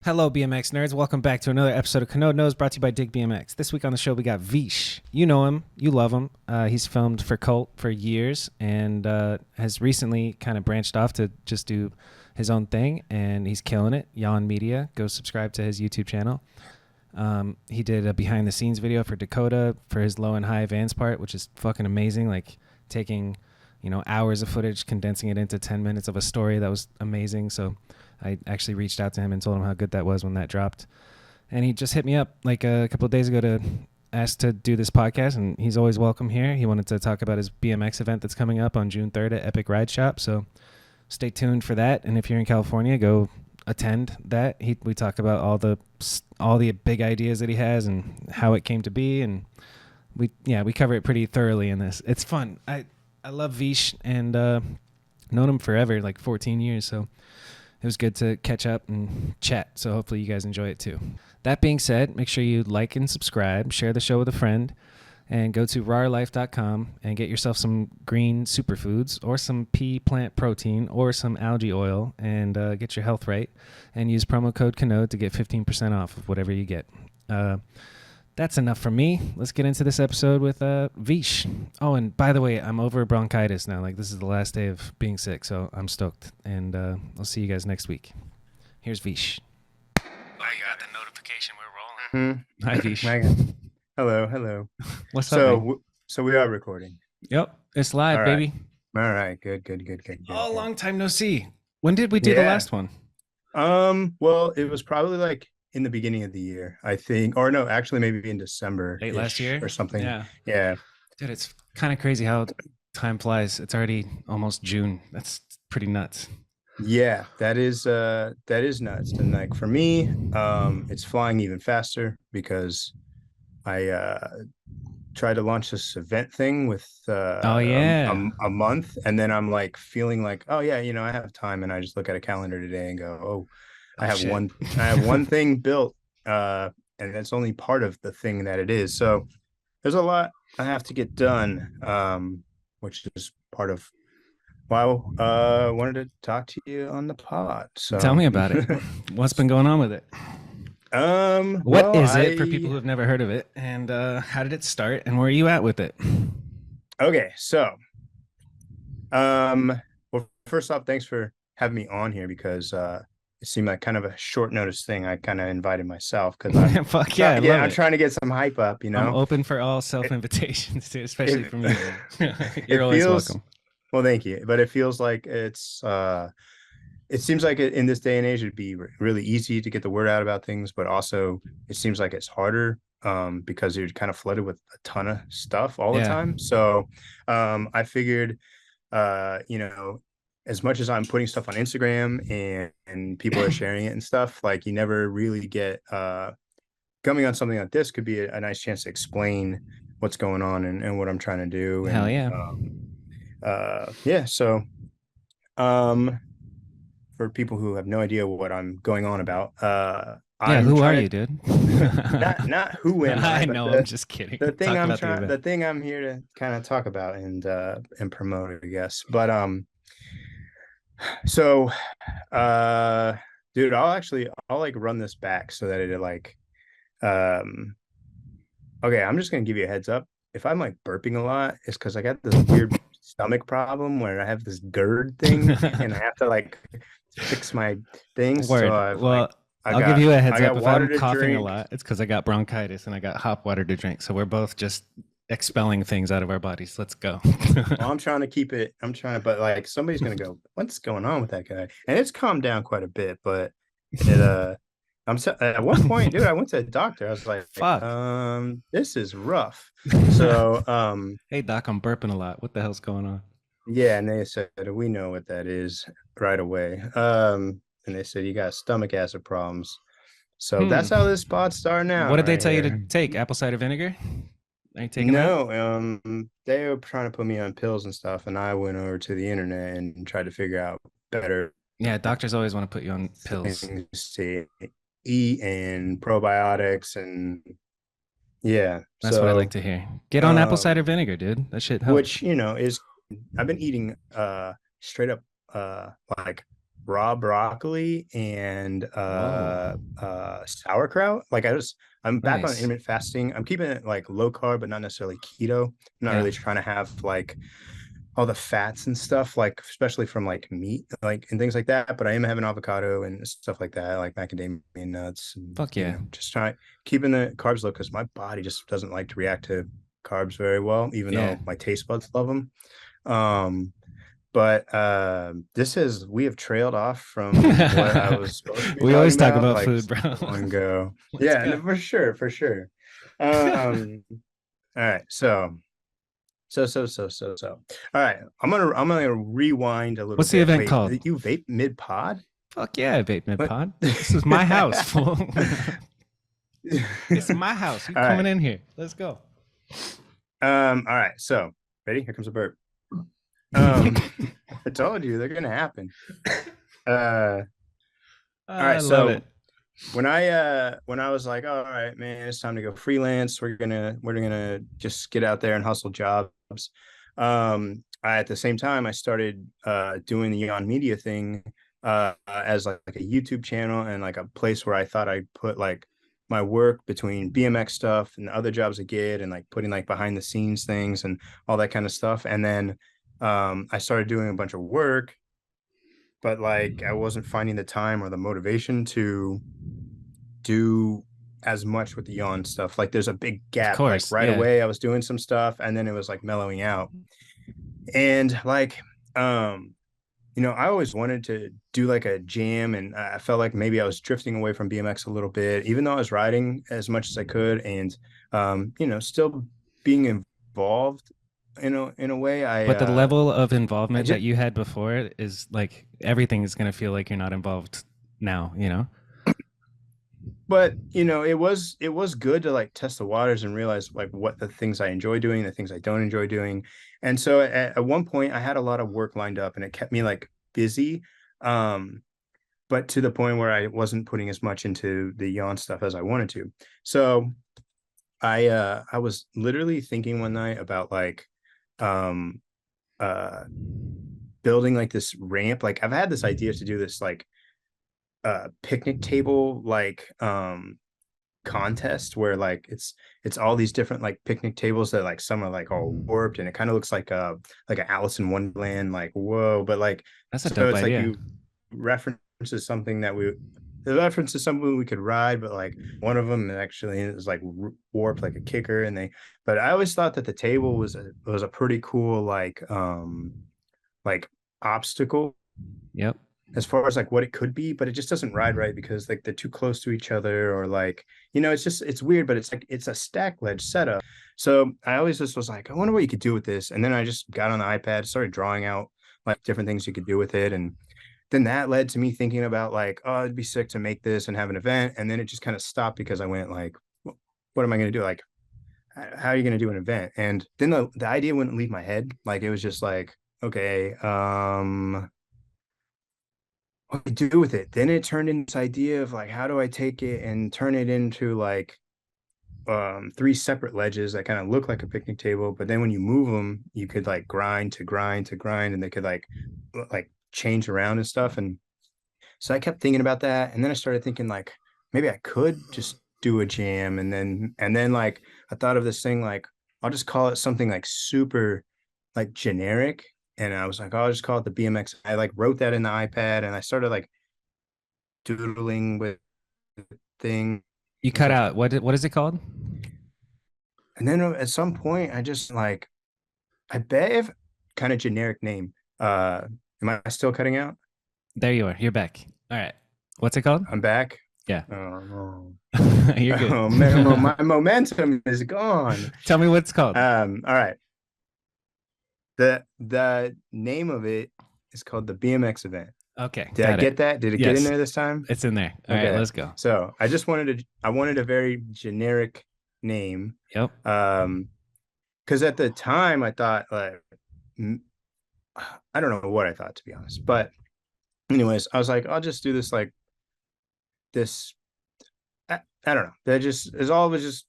Hello, BMX nerds. Welcome back to another episode of Kanode Knows, brought to you by Dig BMX. This week on the show, we got Veesh. You know him. You love him. He's filmed for Cult for years and has recently kind of branched off to just do his own thing, and he's killing it. YAWN Media. Go subscribe to his YouTube channel. He did a behind-the-scenes video for Dakota for his low and high Vans part, which is fucking amazing. Like taking, hours of footage, condensing it into 10 minutes of a story. That was amazing. So I actually reached out to him and told him how good that was when that dropped. And he just hit me up like a couple of days ago to ask to do this podcast, and he's always welcome here. He wanted to talk about his BMX event that's coming up on June 3rd at Epic Ride Shop. So stay tuned for that. And if you're in California, go attend that. We talk about all the big ideas that he has and how it came to be. And we cover it pretty thoroughly in this. It's fun. I love Veesh and known him forever, like 14 years. So it was good to catch up and chat, so hopefully you guys enjoy it too. That being said, make sure you like and subscribe, share the show with a friend, and go to rawlife.com and get yourself some green superfoods or some pea plant protein or some algae oil and get your health right. And use promo code Kanode to get 15% off of whatever you get. That's enough from me. Let's get into this episode with Veesh. Oh, and by the way, I'm over bronchitis now. Like, this is the last day of being sick, so I'm stoked. And I'll see you guys next week. Here's Veesh. I got the notification. We're rolling. Hi, Veesh. Hello. What's up? So we are recording. Yep, it's live, All right. baby. All right, good. Oh, long time no see. When did we do the last one? Well, it was probably like in the beginning of the year, I think, or no, actually maybe in December, late last year or something. Yeah. Dude, it's kind of crazy how time flies. It's already almost June. That's pretty nuts. Yeah, that is nuts. And like for me, it's flying even faster because I tried to launch this event thing with a month, and then I'm like feeling like, oh yeah, I have time, and I just look at a calendar today and go, I have one thing built, and that's only part of the thing that it is. So there's a lot I have to get done, which is part of why I wanted to talk to you on the pod. So tell me about it. What's been going on with it? What is it for people who have never heard of it, and how did it start, and where are you at with it? Okay, so well, first off, thanks for having me on here because it seemed like kind of a short notice thing. I kind of invited myself because I'm I'm trying to get some hype up. I'm open for all self invitations too, especially from you. You're always welcome. Well, thank you, but it feels like it seems like in this day and age, it'd be really easy to get the word out about things, but also it seems like it's harder because you're kind of flooded with a ton of stuff all the time. So I figured, as much as I'm putting stuff on Instagram and people are sharing it and stuff, like you never really get coming on something like this could be a nice chance to explain what's going on and what I'm trying to do. Hell yeah. So for people who have no idea what I'm going on about, who are you, dude? not who am I? I know, I'm just kidding. The thing I'm here to kind of talk about and promote, I guess. But dude, I'll like run this back so that it like okay, I'm just gonna give you a heads up. If I'm like burping a lot, it's because I got this weird stomach problem where I have this GERD thing and I have to like fix my things. Word. So I'll give you a heads up. If I'm coughing a lot, it's because I got bronchitis and I got hot water to drink. So we're both just expelling things out of our bodies. Let's go. Well, I'm trying to keep it. But like somebody's gonna go, what's going on with that guy? And it's calmed down quite a bit, but at one point, dude, I went to a doctor. I was like, fuck, this is rough. So hey doc, I'm burping a lot. What the hell's going on? Yeah, and they said, we know what that is right away. And they said you got stomach acid problems. So that's how this spot started now. What did they tell you to take? Apple cider vinegar? Are you taking that? They were trying to put me on pills and stuff, and I went over to the internet and tried to figure out better. Yeah, doctors always want to put you on pills. To eat and probiotics and that's what I like to hear. Get on apple cider vinegar, dude. That shit helps. Which is I've been eating straight up like raw broccoli and Whoa, sauerkraut. Like I'm back on nice. intermittent fasting. I'm keeping it like low carb, but not necessarily keto. I'm not Yeah. really trying to have like all the fats and stuff, like especially from like meat, like and things like that. But I am having avocado and stuff like that, like macadamia nuts, and Fuck yeah. just trying keeping the carbs low because my body just doesn't like to react to carbs very well, even Yeah. though my taste buds love them. Um, but this is we have trailed off from what I was supposed to be We talking always talk about about like food, bro. so long ago. Let's Yeah, go. no, for sure, for sure. All right, so. All right, I'm gonna rewind a little What's the bit. event Wait, called? you vape mid pod? Fuck yeah, vape mid What? pod. This is my house, fool. It's my house. You All coming right. in here? Let's go. All right. So ready? Here comes a burp. Um, I told you they're gonna happen. Uh, all I right. love So it. when I was like, all right, man, it's time to go freelance. We're gonna just get out there and hustle jobs. At the same time I started doing the YAWN media thing as like a YouTube channel and like a place where I thought I'd put like my work between BMX stuff and other jobs I get and like putting like behind the scenes things and all that kind of stuff. And then I started doing a bunch of work, but like I wasn't finding the time or the motivation to do as much with the YAWN stuff. Like there's a big Of gap. Like course. right Yeah. away I was doing some stuff and then it was like mellowing out. And like I always wanted to do like a jam and I felt like maybe I was drifting away from BMX a little bit, even though I was riding as much as I could and still being involved in a way. But the level of I involvement that just you had before is like everything is going to feel like you're not involved now, you know? but it was good to like test the waters and realize like what the things I enjoy doing, the things I don't enjoy doing. And so at one point I had a lot of work lined up and it kept me like busy. But to the point where I wasn't putting as much into the YAWN stuff as I wanted to. So I was literally thinking one night about like um uh building like this ramp. Like I've had this idea to do this like picnic table like contest where like it's all these different like picnic tables that like some are like all warped and it kind of looks like an Alice in Wonderland, like whoa, but like That's a so dope it's like idea. you references something that we the reference to something we could ride, but like one of them actually is like warped like a kicker, and they. But I always thought that the table was a pretty cool like obstacle Yep. as far as like what it could be, but it just doesn't ride right because like they're too close to each other or like it's weird, but it's like it's a stack ledge setup. So I always just was like, I wonder what you could do with this, and then I just got on the iPad, started drawing out like different things you could do with it, and then that led to me thinking about like, oh, it'd be sick to make this and have an event. And then it just kind of stopped because I went like, what am I going to do? Like, how are you going to do an event? And then the idea wouldn't leave my head. Like, it was just like, okay, what do I do with it? Then it turned into this idea of like, how do I take it and turn it into like three separate ledges that kind of look like a picnic table, but then when you move them, you could like grind to grind to grind, and they could like change around and stuff. And so I kept thinking about that, and then I started thinking like maybe I could just do a jam, and then like I thought of this thing like I'll just call it something like super like generic, and I was like, oh, I'll just call it the BMX. I like wrote that in the iPad, and I started like doodling with things, You cut like, out. What is it called? and then at some point I just like I bet if kind of generic name. Am I still cutting out? There you are. You're back. All right. What's it called? I'm back. Yeah. Oh no. You're good. Oh man, well, my momentum is gone. Tell me what it's called. All right. The name of it is called the BMX Event. Okay. Did I Got it. get that? Did it get in Yes. there this time? It's in there. All right. Okay. Let's go. So I wanted a very generic name. Yep. Because at the time I thought like I don't know what I thought, to be honest. But anyways, I was like, I'll just do this like this. I don't know. That just is all was just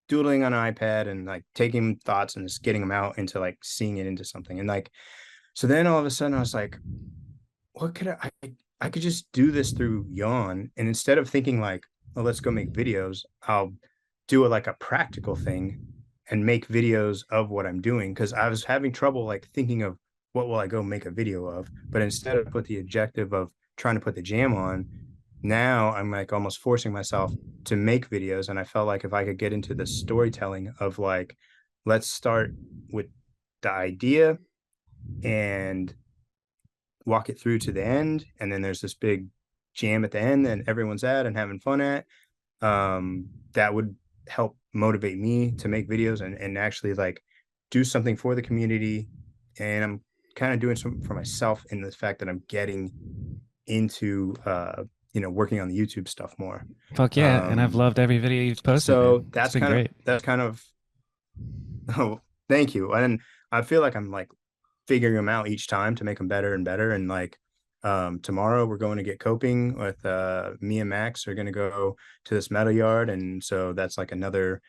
doodling on an iPad and like taking thoughts and just getting them out into like seeing it into something. And like so then all of a sudden I was like, what could I I could just do this through YAWN. And instead of thinking like, oh, let's go make videos, I'll do it like a practical thing and make videos of what I'm doing. Cause I was having trouble like thinking of what will I go make a video of. But instead of put the objective of trying to put the jam on, now I'm like almost forcing myself to make videos. And I felt like if I could get into the storytelling of like, let's start with the idea and walk it through to the end, and then there's this big jam at the end that everyone's at and having fun at, that would help motivate me to make videos and actually like do something for the community. And I'm kind of doing something for myself in the fact that I'm getting into working on the YouTube stuff more. Fuck yeah. And I've loved every video you've posted, So man. It's been great. that's kind of oh, thank you. And I feel like I'm like figuring them out each time to make them better and better. And like tomorrow we're going to get coping with me and Max are going to go to this metal yard, and so that's like another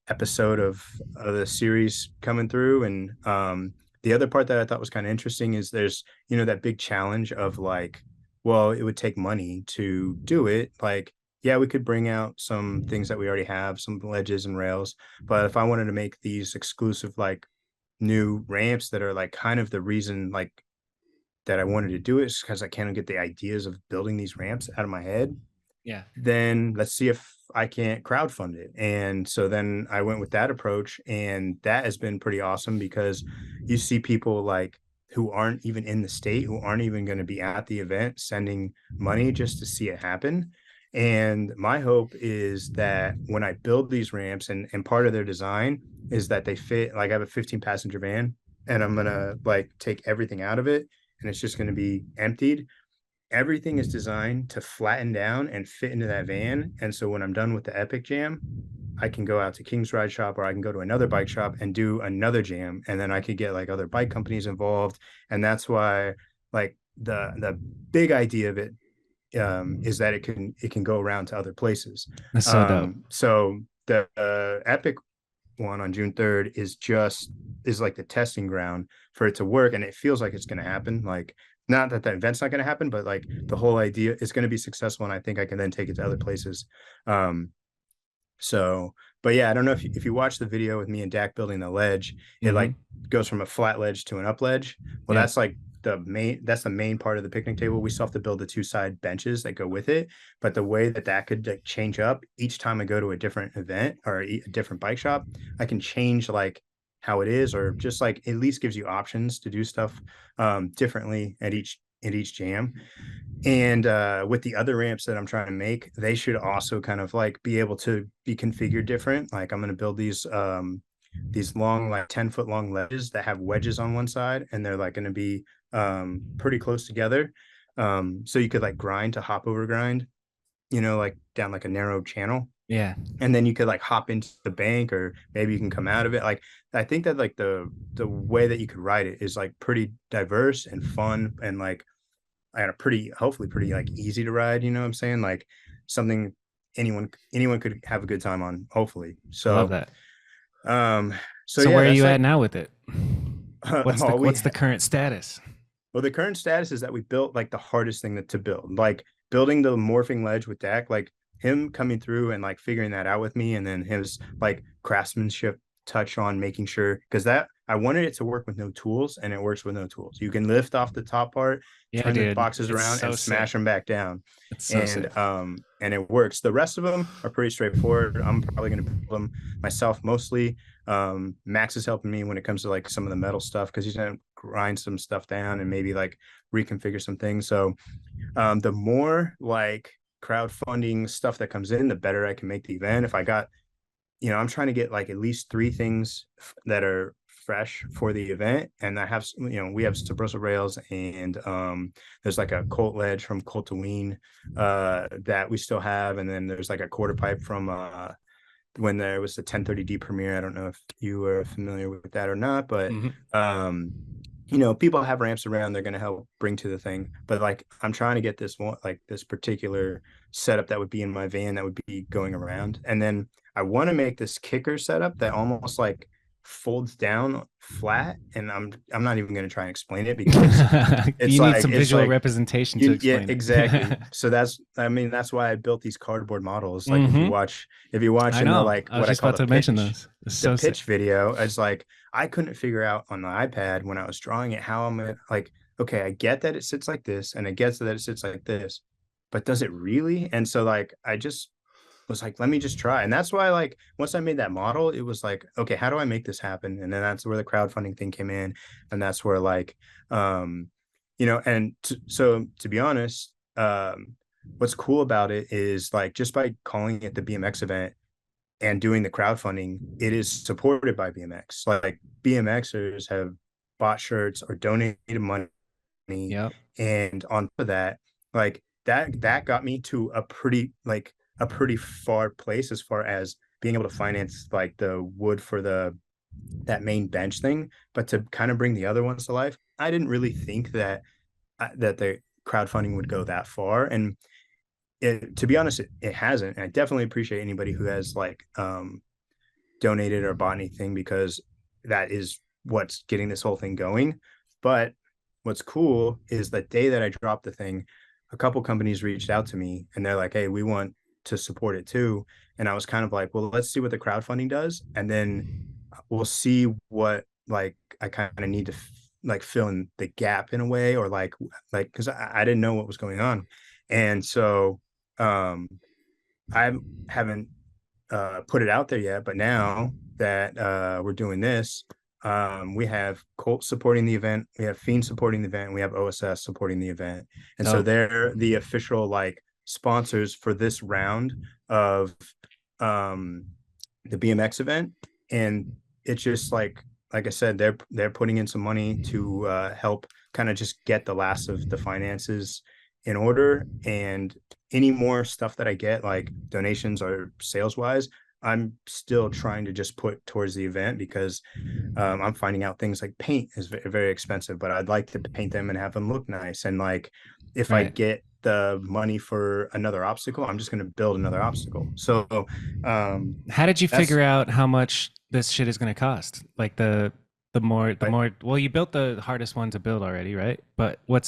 episode of the series coming through. And the other part that I thought was kind of interesting is there's that big challenge of like, well, it would take money to do it. Like, yeah, we could bring out some things that we already have, some ledges and rails, but if I wanted to make these exclusive like new ramps that are like kind of the reason like that I wanted to do it is because I can't get the ideas of building these ramps out of my head, Yeah. then let's see if I can't crowdfund it. And so then I went with that approach, and that has been pretty awesome because you see people like who aren't even in the state, who aren't even going to be at the event, sending money just to see it happen. And my hope is that when I build these ramps, and part of their design is that they fit, like I have a 15 passenger van and I'm going to like take everything out of it and it's just going to be emptied. Everything is designed to flatten down and fit into that van. And so when I'm done with the Epic Jam, I can go out to King's Ride Shop, or I can go to another bike shop and do another jam. And then I could get like other bike companies involved. And that's why like the big idea of it is that it can go around to other places. That's so dope. So the Epic one on June 3rd is like the testing ground for it to work, and it feels like it's going to happen. Like, not that the event's not going to happen, but like the whole idea is going to be successful, and I think I can then take it to other places. Um, so, but yeah, I don't know if you watch the video with me and Dak building the ledge, it like goes from a flat ledge to an up ledge. Well, Yeah. that's like that's the main part of the picnic table. We still have to build the two side benches that go with it. But the way that could like change up each time I go to a different event or a different bike shop, I can change like how it is, or just like at least gives you options to do stuff differently at each jam. And with the other ramps that I'm trying to make, they should also kind of like be able to be configured different. Like I'm going to build these long, like 10-foot long ledges that have wedges on one side, and they're like going to be pretty close together. So you could like grind to hop over grind, like down like a narrow channel. Yeah. And then you could like hop into the bank, or maybe you can come out of it. Like, I think that like the way that you could ride it is like pretty diverse and fun, and like I had a hopefully pretty like easy to ride, you know what I'm saying? Like something anyone could have a good time on, hopefully. I love So that. um so So yeah, where are that's you like at now with it? all we What's the current status? well, the current status is that we built like the hardest thing to build, like building the morphing ledge with Dak, like him coming through and like figuring that out with me, and then his like craftsmanship touch on making sure, because that I wanted it to work with no tools, and it works with no tools. You can lift off the top part, Yeah, turn the dude. boxes It's around, so and sick. smash them back down, It's so sick. and it works. The rest of them are pretty straightforward. I'm probably going to build them myself mostly. Max is helping me when it comes to like some of the metal stuff, because he's going to grind some stuff down and maybe like reconfigure some things. So the more like crowdfunding stuff that comes in, the better I can make the event. If I got, I'm trying to get like at least 3 things that are fresh for the event. And I have, we have submersible rails, and there's like a Colt ledge from Colt to Ween that we still have. And then there's like a quarter pipe from when there was the 1030D premiere. I don't know if you were familiar with that or not, but people have ramps around they're going to help bring to the thing. But like I'm trying to get this one, like this particular setup that would be in my van that would be going around. And then I want to make this kicker setup that almost like folds down flat, and I'm not even going to try and explain it because You need some visual representation to yeah, explain exactly. it. So that's why I built these cardboard models. Like Hmm. if you watch I in the know. like I was what I just call about to mention those. It's the so sick. pitch video, it's like I couldn't figure out on the iPad when I was drawing it how I'm gonna like, okay, I get that it sits like this and I get that it sits like this, but does it really? And so like I just was like, let me just try. And that's why, like, once I made that model, it was like, okay, how do I make this happen? And then that's where the crowdfunding thing came in. And that's where, like, and so to be honest, what's cool about it is like just by calling it the BMX event and doing the crowdfunding, it is supported by BMX. Like, BMXers have bought shirts or donated money, Yep. and on top of that, like that got me to a pretty far place as far as being able to finance like the wood for the that main bench thing. But to kind of bring the other ones to life, I didn't really think that that the crowdfunding would go that far. And to be honest, it hasn't. And I definitely appreciate anybody who has like donated or bought anything, because that is what's getting this whole thing going. But what's cool is the day that I dropped the thing, a couple companies reached out to me and they're like, hey, we want to support it too. And I was kind of like, well, let's see what the crowdfunding does. And then we'll see what like I kind of need to like fill in the gap in a way, or because I didn't know what was going on. And so I haven't put it out there yet, but now that we're doing this, we have Colt supporting the event, we have Fiend supporting the event, we have OSS supporting the event, and so Dope. they're the official like sponsors for this round of um, the BMX event. And it's just like I said, they're putting in some money to help kind of just get the last of the finances in order. And any more stuff that I get, like donations or sales wise, I'm still trying to just put towards the event, because I'm finding out things like paint is very expensive, but I'd like to paint them and have them look nice. And like, if I Right. get the money for another obstacle, I'm just going to build another obstacle. So How did you that's figure out how much this shit is going to cost? Like the like, more well, you built the hardest one to build already, right? But what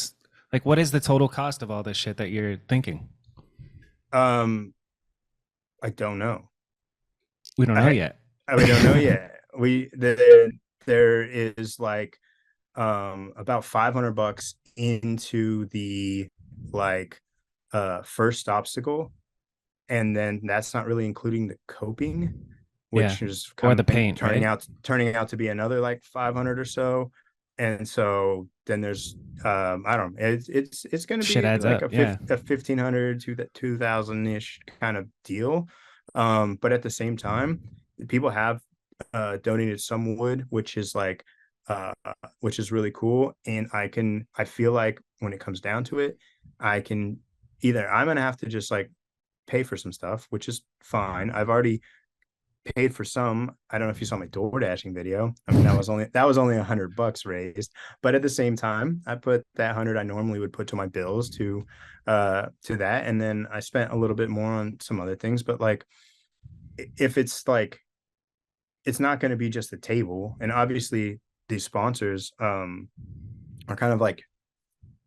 is the total cost of all this shit that you're thinking? um, I don't know. We don't know I, yet. we don't know yet. There is like about $500 into the like first obstacle, and then that's not really including the coping, Yeah. which is Or the coming paint, right? turning out to be another like 500 or so. And so then there's I don't know, it's going to Shit be adds like up. Yeah. a 1500 to that 2000 ish kind of deal. But at the same time, people have donated some wood, uh which is really cool. And I feel like when it comes down to it, I can either I'm gonna have to just like pay for some stuff, which is fine. I've already paid for some. I don't know if you saw my door dashing video. I mean, that was only $100 raised, but at the same time, I put that 100 I normally would put to my bills to that, and then I spent a little bit more on some other things. But like, if it's like, it's not going to be just the table, and obviously these sponsors are kind of like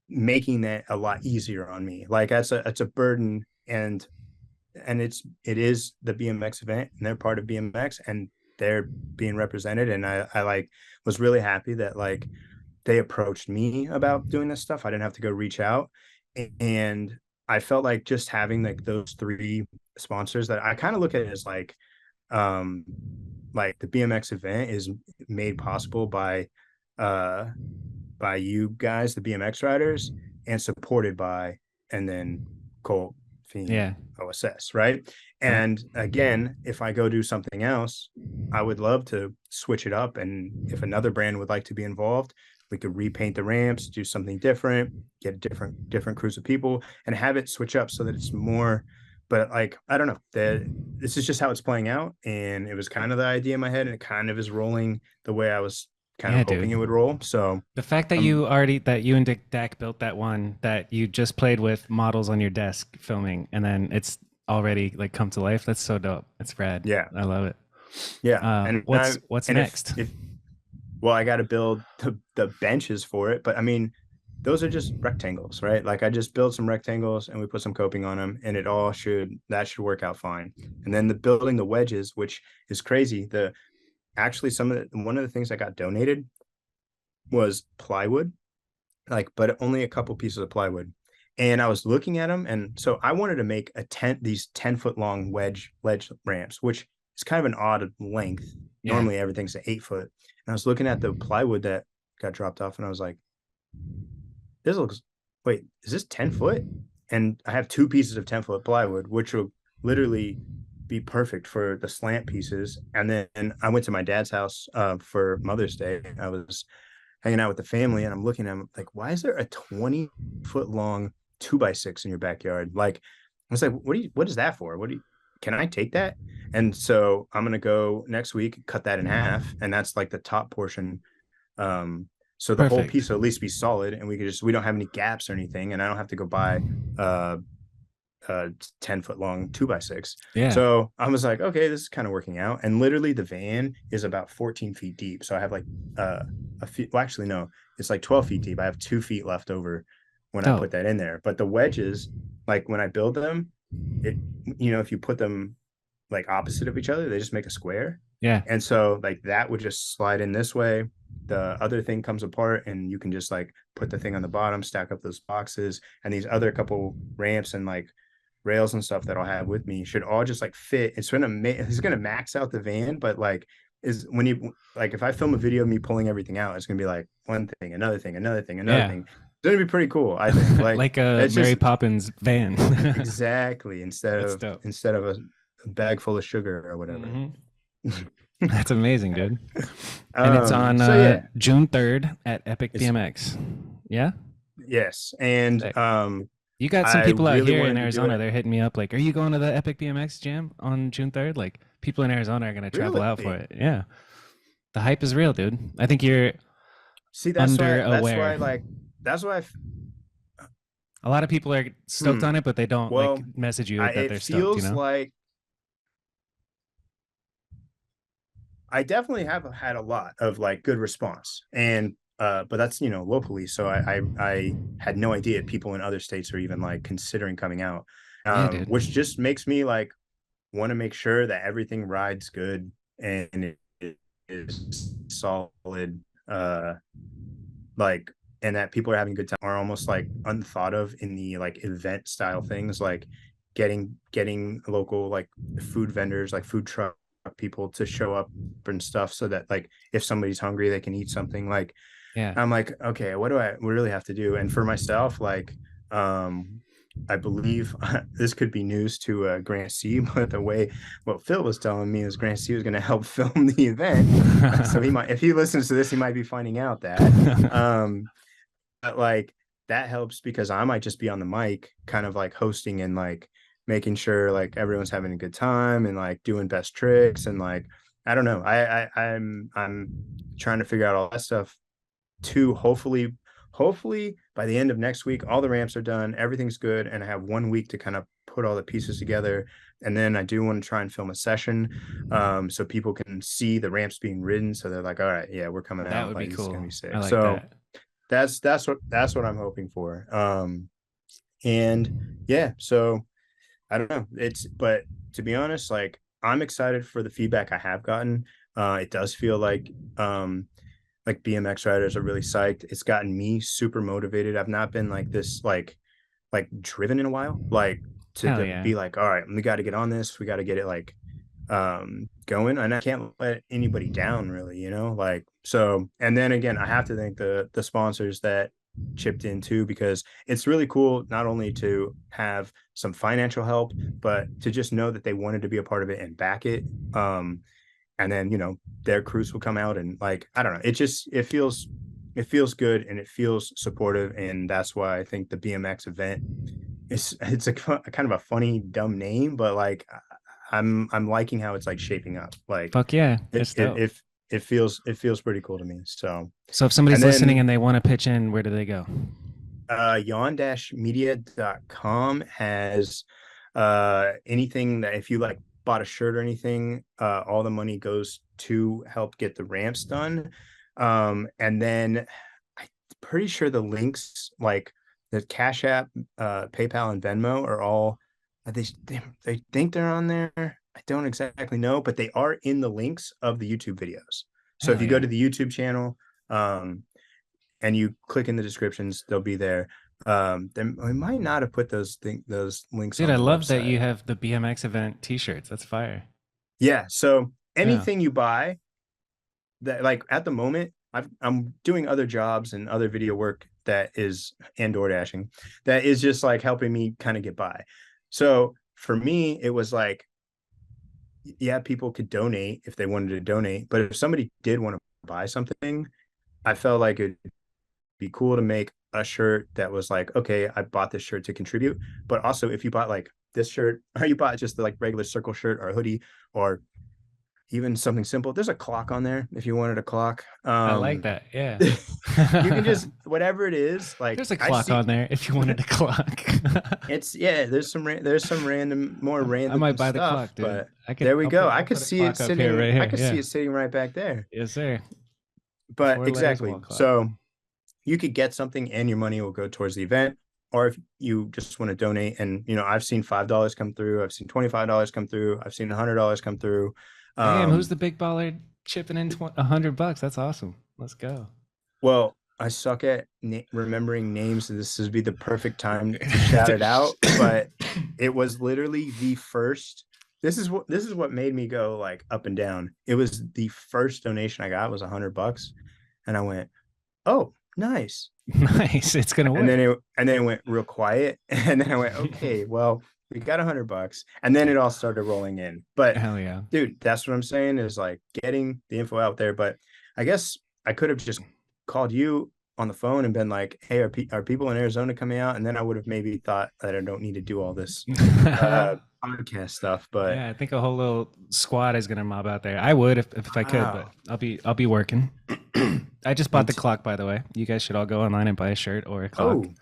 making that a lot easier on me. Like that's a burden. And it is the BMX event, and they're part of BMX, and they're being represented. And I like was really happy that like they approached me about doing this stuff. I didn't have to go reach out. And I felt like just having like those three sponsors, that I kind of look at it as um like the BMX event is made possible uh by you guys, the BMX riders, and supported by, and then Colt, Fiend, Yeah. OSS, right? Yep. And again, if I go do something else, I would love to switch it up. And if another brand would like to be involved, we could repaint the ramps, do something different, get different crews of people, and have it switch up so that it's more. But like, I don't know, that this is just how it's playing out, and it was kind of the idea in my head, and it kind of is rolling the way I was kind of Yeah, hoping dude. it would roll. So The fact that I'm you and Dak built that one that you just played with models on your desk filming, and then it's already like come to life. That's so dope. It's rad. yeah. I love it. Yeah. And What's and next? if well, I got to build the benches for it, but I mean, those are just rectangles, right? Like I just build some rectangles and we put some coping on them, and that should work out fine. And then the building the wedges, which is crazy. The actually some of the one of the things I got donated was plywood, like, but only a couple pieces of plywood. And I was looking at them, and so I wanted to make these 10-foot long ledge ramps, which is kind of an odd length. Yeah. Normally everything's 8 foot. And I was looking at the plywood that got dropped off, and I was like, this looks, wait, is this 10 foot? And I have two pieces of 10-foot plywood, which will literally be perfect for the slant pieces. And then I went to my dad's house for Mother's Day. I was hanging out with the family, and I'm looking at him like, why is there a 20-foot long 2x6 in your backyard? Like, I was like, what is that for? Can I take that? And so I'm going to go next week, cut that in half. And that's like the top portion. So the whole Perfect. piece will at least be solid, and we don't have any gaps or anything. And I don't have to go buy, 10-foot long 2x6. Yeah. So I was like, okay, this is kind of working out. And literally the van is about 14 feet deep. So I have like a feet, well, actually, no, it's like 12 feet deep. I have 2 feet left over when I put that in there. But the wedges, like when I build them, if you put them like opposite of each other, they just make a square. Yeah. And so like that would just slide in this way. The other thing comes apart, and you can just like put the thing on the bottom, stack up those boxes, and these other couple ramps and like rails and stuff that I'll have with me should all just like fit. It's gonna max out the van, but like is when you like if I film a video of me pulling everything out, it's gonna be like one thing, another thing, another thing, another thing. It's gonna be pretty cool, I think. Like a Mary Poppins van. Exactly. Instead of a bag full of sugar or whatever. Mm-hmm. That's amazing, dude. And it's on June 3rd at Epic BMX. Yeah. Yes, and you got some people out here in Arizona. They're hitting me up like, "Are you going to the Epic BMX jam on June 3rd?" Like, people in Arizona are going to travel out for it. Yeah, the hype is real, dude. I think you're underaware. That's why a lot of people are stoked on it, but they don't like message you that they're stoked. You know, like I definitely have had a lot of like good response, and but that's locally. So I had no idea people in other states are even like considering coming out, which just makes me like want to make sure that everything rides good and it is solid, like, and that people are having a good time, are almost like unthought of in the like event style things, like getting local like food vendors, like food truck people to show up and stuff, so that like if somebody's hungry they can eat something. Like, I'm like, okay, what do I really have to do? And for myself, like I believe this could be news to Grant C, but what Phil was telling me is Grant C was going to help film the event. So he might, if he listens to this, he might be finding out that but like that helps, because I might just be on the mic kind of like hosting and like making sure like everyone's having a good time and like doing best tricks, and like I don't know, I'm trying to figure out all that stuff to hopefully by the end of next week all the ramps are done, everything's good, and I have 1 week to kind of put all the pieces together. And then I do want to try and film a session so people can see the ramps being ridden, so they're like, all right, yeah, we're coming out. That would like, be cool. It's gonna be sick. Like so that's what I'm hoping for. And yeah, so I don't know. But to be honest, like I'm excited for the feedback I have gotten. It does feel like BMX riders are really psyched. It's gotten me super motivated. I've not been like this, like driven in a while, like to be like, all right, we got to get on this. We got to get it like going, and I can't let anybody down, really, like. So, and then again, I have to thank the sponsors that chipped in too, because it's really cool not only to have some financial help, but to just know that they wanted to be a part of it and back it. And then their crews will come out, and like I don't know, it feels good and it feels supportive, and that's why I think the BMX event it's a kind of a funny dumb name, but like I'm liking how it's like shaping up. Like, fuck yeah, it feels pretty cool to me. So if somebody's listening and they want to pitch in, where do they go? YAWN-media.com has anything that if you like bought a shirt or anything. All the money goes to help get the ramps done. And then I'm pretty sure the links, like the Cash App, PayPal, and Venmo, are all they think they're on there. I don't exactly know, but they are in the links of the YouTube videos. So if Hell you go yeah. to the YouTube channel, and you click in the descriptions, they'll be there. We might not have put those links Dude, on I the love that website. you have the BMX event t-shirts. That's fire. Yeah. So Yeah. anything you buy that, like, at the moment, I'm doing other jobs and other video work that is, and door dashing, that is just like helping me kind of get by. So for me, it was like, yeah, people could donate if they wanted to donate, but if somebody did want to buy something, I felt like it'd be cool to make a shirt that was like, okay, I bought this shirt to contribute. But also, if you bought like this shirt, or you bought just the like regular circle shirt or a hoodie, or even something simple, there's a clock on there if you wanted a clock. I like that. Yeah. You can just, whatever it is, like There's a I clock see. on there if you wanted a clock. It's, yeah, there's some random, more I random might buy the stuff, clock, dude. but there we go. I I'll could put a see it clock up here sitting, right I here. could see Yeah. it sitting right back there. Yes, sir. But Four letters wall exactly. clock. So you could get something and your money will go towards the event. Or if you just want to donate, and I've seen $5 come through, I've seen $25 come through, I've seen $100 come through. Damn, who's the big baller chipping in $100? That's awesome. Let's go. Well, I suck at remembering names, so this would be the perfect time to shout it out. But it was literally the first. This is what made me go like up and down. It was the first donation I got was $100, and I went, "Oh, nice." Nice. It's gonna And work. then it went real quiet, and then I went, "Okay, well, we got $100," and then it all started rolling in. But Hell yeah. dude, that's what I'm saying, is like getting the info out there. But I guess I could have just called you on the phone and been like, "Hey, are people in Arizona coming out?" And then I would have maybe thought that I don't need to do all this podcast stuff. But Yeah, I think a whole little squad is gonna mob out there. I would if I could, but wow, I'll be working. I just bought the it's, clock, by the way. You guys should all go online and buy a shirt or a clock. oh,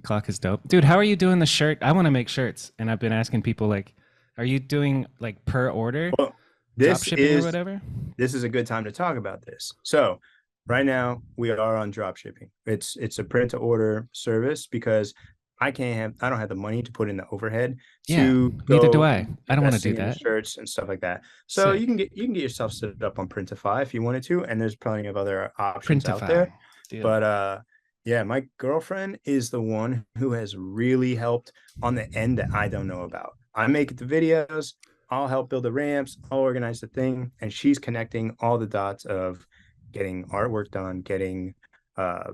Clock is dope. Dude, how are you doing the shirt? I want to make shirts, and I've been asking people, like, are you doing like per order, well, drop this shipping or is whatever? this is a good time to talk about this. So right now we are on drop shipping. It's a print to order service because I don't have the money to put in the overhead Yeah, to neither do go I. I don't want to do investing in the that. shirts and stuff like that. So Sick. you can get yourself set up on Printify if you wanted to, and there's plenty of other options out Printify. there. Deal. But yeah, my girlfriend is the one who has really helped on the end that I don't know about. I make the videos, I'll help build the ramps, I'll organize the thing, and she's connecting all the dots of getting artwork done, getting uh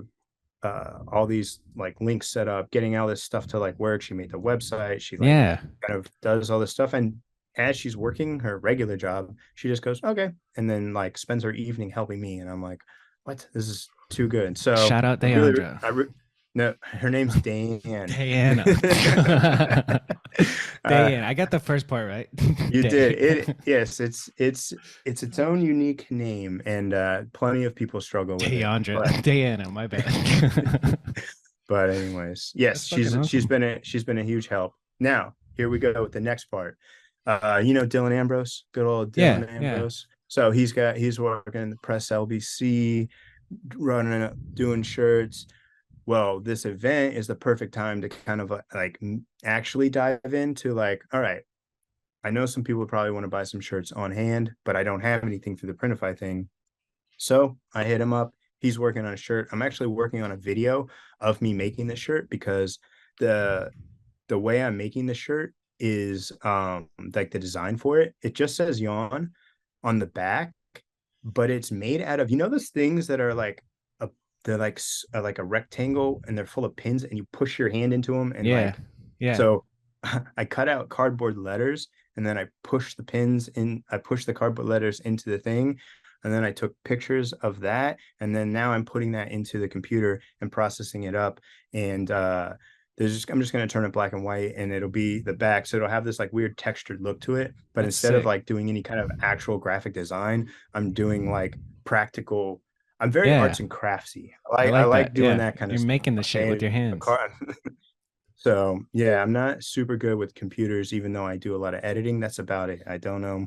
all these like links set up, getting all this stuff to like work. She made the website, she like Yeah. kind of does all this stuff. And as she's working her regular job, she just goes, okay, and then like spends her evening helping me. And I'm like, what? This is too good. So Shout out I really Deandra. no, her name's Diane. Diana. uh, Diana. I got the first part right. you did it. Yes, it's its own unique name, and plenty of people struggle with it. Deandra. Diana, my bad. But anyways, yes, That's fucking awesome. she's been a huge help. Now, here we go with the next part. Dylan Ambrose, good old Yeah, Dylan yeah. Ambrose. So he's working in the press LBC, running doing shirts. Well, this event is the perfect time to kind of like actually dive into like, all right, I know some people probably want to buy some shirts on hand, but I don't have anything through the Printify thing. So I hit him up. He's working on a shirt. I'm actually working on a video of me making the shirt because the the way I'm making the shirt is like the design for it. It just says yawn on the back, but it's made out of, those things that are like a they're like a rectangle and they're full of pins and you push your hand into them and Yeah. like, Yeah. so I cut out cardboard letters and then I push the pins in, I push the cardboard letters into the thing. And then I took pictures of that. And then now I'm putting that into the computer and processing it up. And I'm just going to turn it black and white and it'll be the back. So it'll have this like weird textured look to it. But That's instead of sick. like doing any kind of actual graphic design, I'm doing like practical. I'm very Yeah. arts and craftsy. I I like that. like doing Yeah. that kind of You're stuff. making the shit with And your a hands. car. So yeah, I'm not super good with computers, even though I do a lot of editing. That's about it. I don't know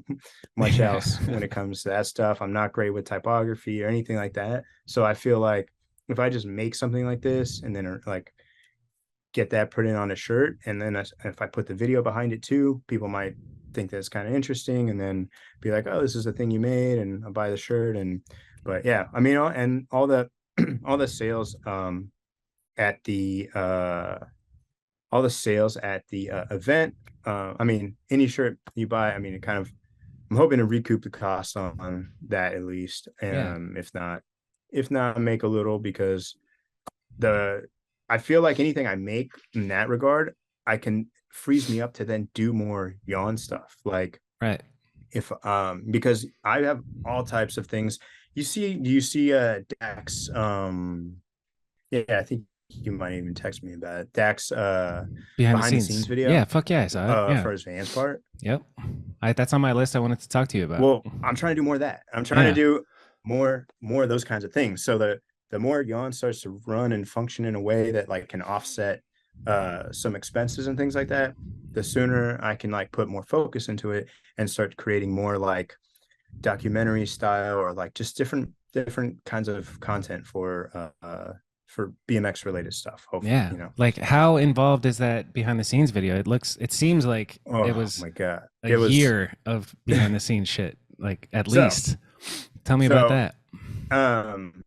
much Yeah. else when it comes to that stuff. I'm not great with typography or anything like that. So I feel like if I just make something like this and then like get that put in on a shirt, and then if I put the video behind it too, people might think that's kind of interesting, and then be like, "Oh, this is a thing you made," and I'll buy the shirt. And but yeah, I mean, and all the all the sales at the all the sales at the event. I mean, any shirt you buy, I mean, it kind of, I'm hoping to recoup the cost on that at least. Yeah. If not, make a little, because the I feel like anything I make in that regard, I can frees me up to then do more yawn stuff. Like Right. if because I have all types of things. Do you see Dax yeah, I think you might even text me about it. Dax Behind the behind the scenes scenes. Yeah. video Fuck yeah. I saw it. Yeah. for his Vans part. Yep. That's on my list. I wanted to talk to you about. Well, I'm trying to do more of that. I'm trying to Yeah. do more of those kinds of things. So the more Yawn starts to run and function in a way that like can offset some expenses and things like that, the sooner I can like put more focus into it and start creating more like documentary style, or like just different kinds of content for BMX related stuff. Hopefully, Yeah. Like, how involved is that behind the scenes video? It seems like it Oh was my God. a It was year of behind the scenes shit, like at so least. Tell me about so that. um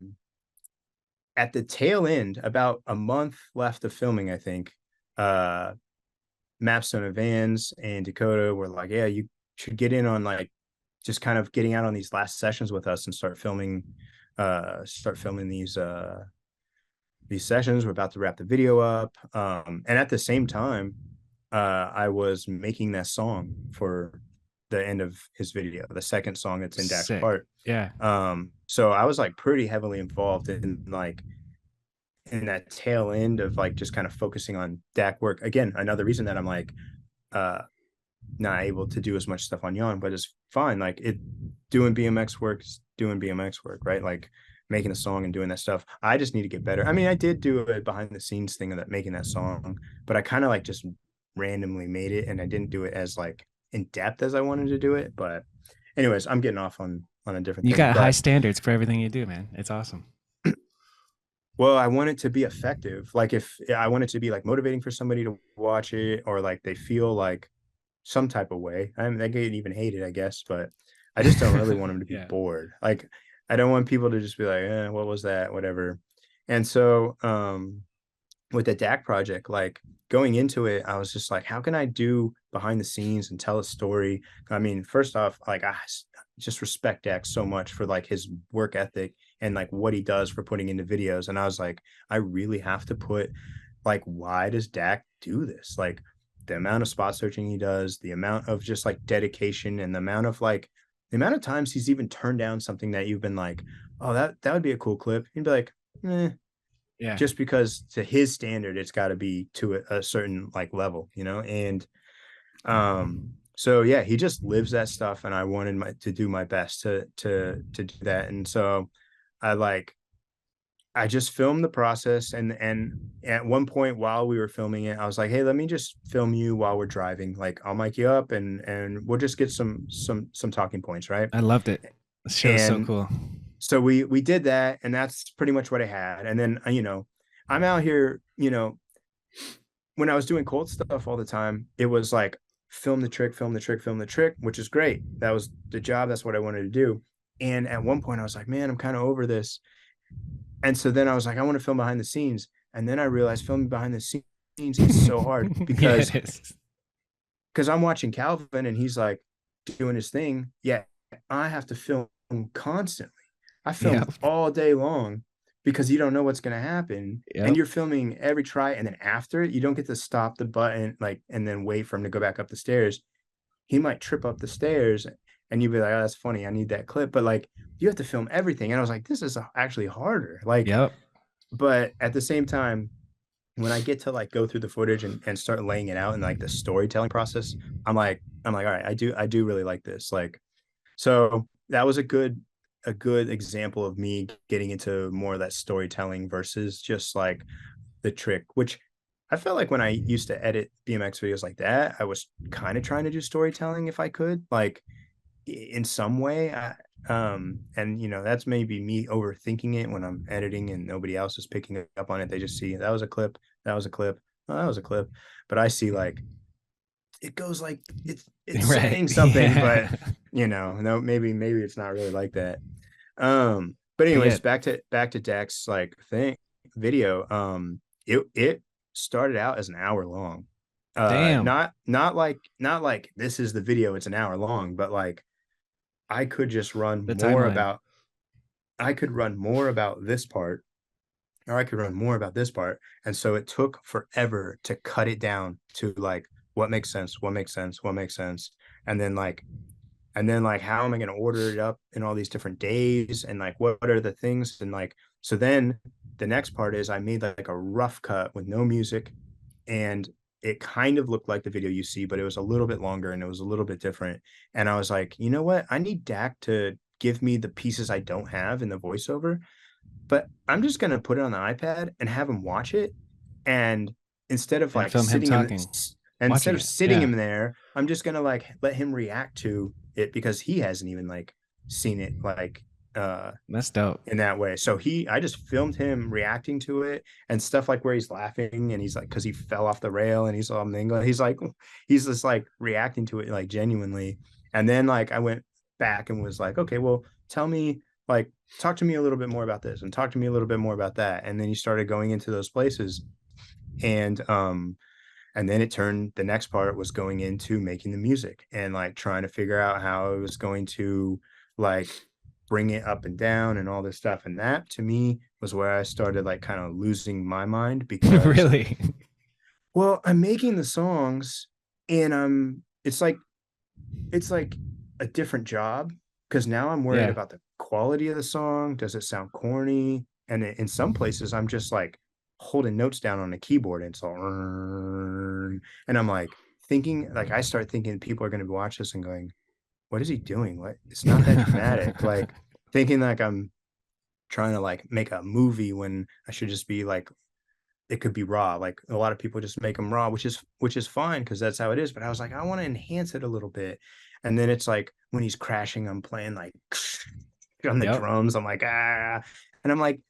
at the tail end, about a month left of filming, I think, uh, Mapstone and Vans and Dakota were like, "Yeah, you should get in on like just kind of getting out on these last sessions with us and start filming these sessions. We're about to wrap the video up." And at the same time, I was making that song for the end of his video, the second song that's in Dak's Sick. part. Yeah. So I was like pretty heavily involved in that tail end of like just kind of focusing on Dak work. Again, another reason that I'm like uh not able to do as much stuff on Yawn, but it's fine. Like it doing BMX work is doing BMX work, right? Like making a song and doing that stuff. I just need to get better. I mean, I did do a behind the scenes thing of that making that song, but I kind of like just randomly made it, and I didn't do it as like in depth as I wanted to do it. But anyways, I'm getting off on a different You thing. got high But standards for everything you do, man. It's awesome. well, I want it to be effective. Like if I want it to be like motivating for somebody to watch it, or like they feel like some type of way. I mean, they could even hate it, I guess, but I just don't really want them to be Yeah. bored. Like I don't want people to just be like, what was that? Whatever. And so with the DAC project, like going into it, I was just like, how can I do behind the scenes and tell a story? I mean, first off, like I just respect Dak so much for like his work ethic and like what he does for putting into videos. And I was like, I really have to put like, why does Dak do this? Like the amount of spot searching he does, the amount of just like dedication, and the amount of times he's even turned down something that you've been like, oh, that would be a cool clip. He'd be like, Yeah. just because to his standard it's got to be to a certain like level, and so yeah, he just lives that stuff, and I wanted to do my best to do that. And so i like I just filmed the process, and at one point while we were filming it, I was like, hey, let me just film you while we're driving. Like I'll mic you up, and we'll just get some talking points, right? I loved it. The show is so And cool. so we did that, and that's pretty much what I had. And then I'm out here, when I was doing cold stuff all the time, it was like film the trick, film the trick, film the trick, which is great. That was the job. That's what I wanted to do. And at one point I was like, man, I'm kind of over this. And so then I was like, I want to film behind the scenes. And then I realized filming behind the scenes is so hard Yeah, because it is. I'm watching Calvin and he's like doing his thing. Yeah, I have to film constantly. I Yeah. film all day long because you don't know what's going to happen. And Yep. you're filming every try. And then after it, you don't get to stop the button, like, and then wait for him to go back up the stairs. He might trip up the stairs, and you'd be like, oh, that's funny. I need that clip. But like, you have to film everything. And I was like, this is actually harder. Like, Yep. but at the same time, when I get to like go through the footage and start laying it out in like the storytelling process, I'm like, all right, I do really like this. Like, so that was a good example of me getting into more of that storytelling versus just like the trick, which I felt like when I used to edit BMX videos like that, I was kind of trying to do storytelling if I could, like in some way. And that's maybe me overthinking it when I'm editing and nobody else is picking up on it. They just see that was a clip, that was a clip, oh, that was a clip. But I see like it goes like it's Right. saying something, but Yeah. no, maybe it's not really like that. But But anyways, yeah, back to Dak's like thing video. It started out as an hour long. damn. Not like this is the video, it's an hour long, but like I could just run The more timeline. about I could run more about this part, or I could run more about this part. And so it took forever to cut it down to like what makes sense, what makes sense, what makes sense. And then like how am I going to order it up in all these different days, and like what are the things, and like so then the next part is I made like a rough cut with no music, and it kind of looked like the video you see, but it was a little bit longer and it was a little bit different. And I was like, you know what, I need Dak to give me the pieces I don't have in the voiceover, but I'm just going to put it on the iPad and have him watch it. And instead of And like film him sitting him talking, and instead watching of it. sitting Yeah. him there, I'm just going to like let him react to it, because he hasn't even like seen it like uh That's dope. in that way. So I just filmed him reacting to it and stuff, like where he's laughing and he's like, because he fell off the rail and he's all mingling. He's just like reacting to it like genuinely. And then like I went back and was like, okay, well, tell me, like, talk to me a little bit more about this and talk to me a little bit more about that. And then you started going into those places. And then the next part was going into making the music and like trying to figure out how it was going to like bring it up and down and all this stuff. And that to me was where I started like kind of losing my mind, because, Really. well, I'm making the songs and it's like a different job, because now I'm worried Yeah. about the quality of the song. Does it sound corny? And in some places, I'm just like holding notes down on a keyboard, and it's all, and I'm like thinking, like I start thinking people are going to watch this and going, "What is he doing? What? It's not that dramatic." Like thinking like I'm trying to like make a movie when I should just be like, it could be raw. Like a lot of people just make them raw, which is fine because that's how it is. But I was like, I want to enhance it a little bit. And then it's like when he's crashing, I'm playing like on the Yep. drums. I'm like, ah, and I'm like,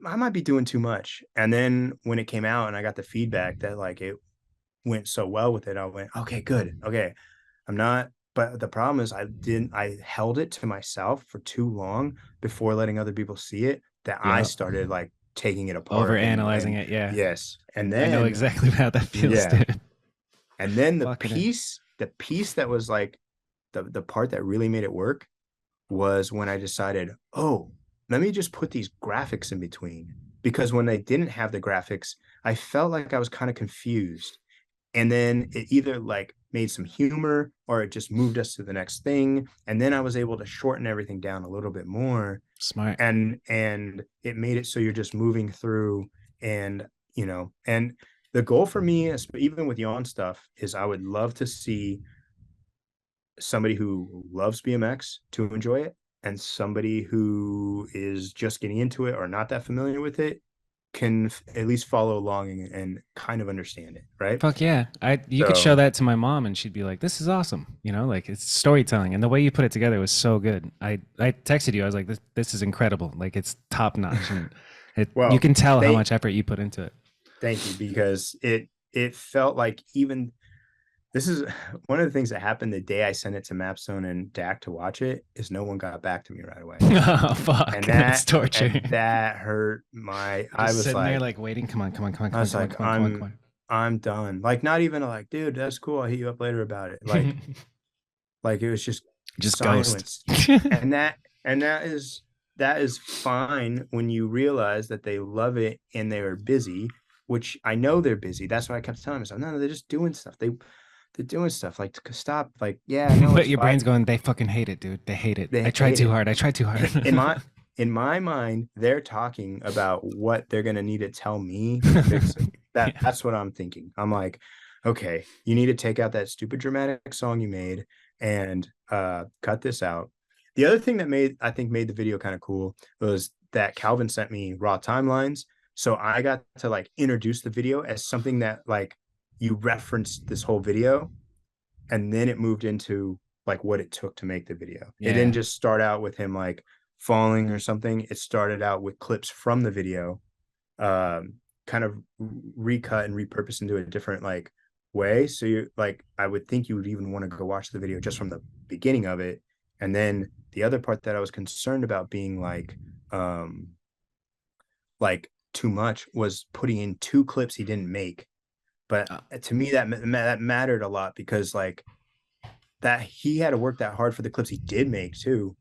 I might be doing too much. And then when it came out and I got the feedback that like it went so well with it, I went, okay, good. Okay. I'm not, but the problem is I held it to myself for too long before letting other people see it, that I Yep. started like taking it Over apart analyzing and it. Yeah. yes. And I know then exactly how that feels, yeah. dude. And then Fucking it. the piece that was like the part that really made it work was when I decided, oh, let me just put these graphics in between. Because when they didn't have the graphics, I felt like I was kind of confused. And then it either like made some humor or it just moved us to the next thing. And then I was able to shorten everything down a little bit more. Smart. And it made it so you're just moving through, and and the goal for me, even with YAWN stuff, is I would love to see somebody who loves BMX to enjoy it, and somebody who is just getting into it or not that familiar with it can at least follow along and kind of understand it, right? Fuck yeah. You could show So, that to my mom and she'd be like, "This is awesome." Like it's storytelling and the way you put it together was so good. I texted you. I was like, "This is incredible. Like it's top notch." And you well, can tell how thank much effort you put into it. thank you, because it felt like, even this is one of the things that happened the day I sent it to Mapstone and Dak to watch it, is no one got back to me right away. Oh fuck. And That's that torture. and that hurt my I Just was sitting there like like waiting. Come on, come on, come on, I come on, was come on, like, come on, come on, come I'm done. Like, not even like, dude, that's cool, I'll hit you up later about it. Like on. it was just Just ghost. silence. And that is fine when you realize that they love it and they're busy, which I know they're busy. That's why I kept telling myself, no, they're just doing stuff. They're doing stuff. Like, stop. Like, yeah, no, But it's your brain's fine. going, they fucking hate it, dude. They hate it. I They tried hate too it. hard. I tried too hard. In my mind, they're talking about what they're gonna need to tell me to fix it. Yeah. That's what I'm thinking. I'm like, okay, you need to take out that stupid dramatic song you made and cut this out. The other thing that I think made the video kind of cool was that Calvin sent me raw timelines. So I got to like introduce the video as something that like you referenced this whole video, and then it moved into like what it took to make the video. It didn't Yeah. just start out with him like falling or something. It started out with clips from the video, um, kind of recut and repurposed into a different like way. So you like, I would think you would even want to go watch the video just from the beginning of it. And then the other part that I was concerned about being like too much was putting in two clips he didn't make. But Oh, to me, that mattered a lot because like that he had to work that hard for the clips he did make too.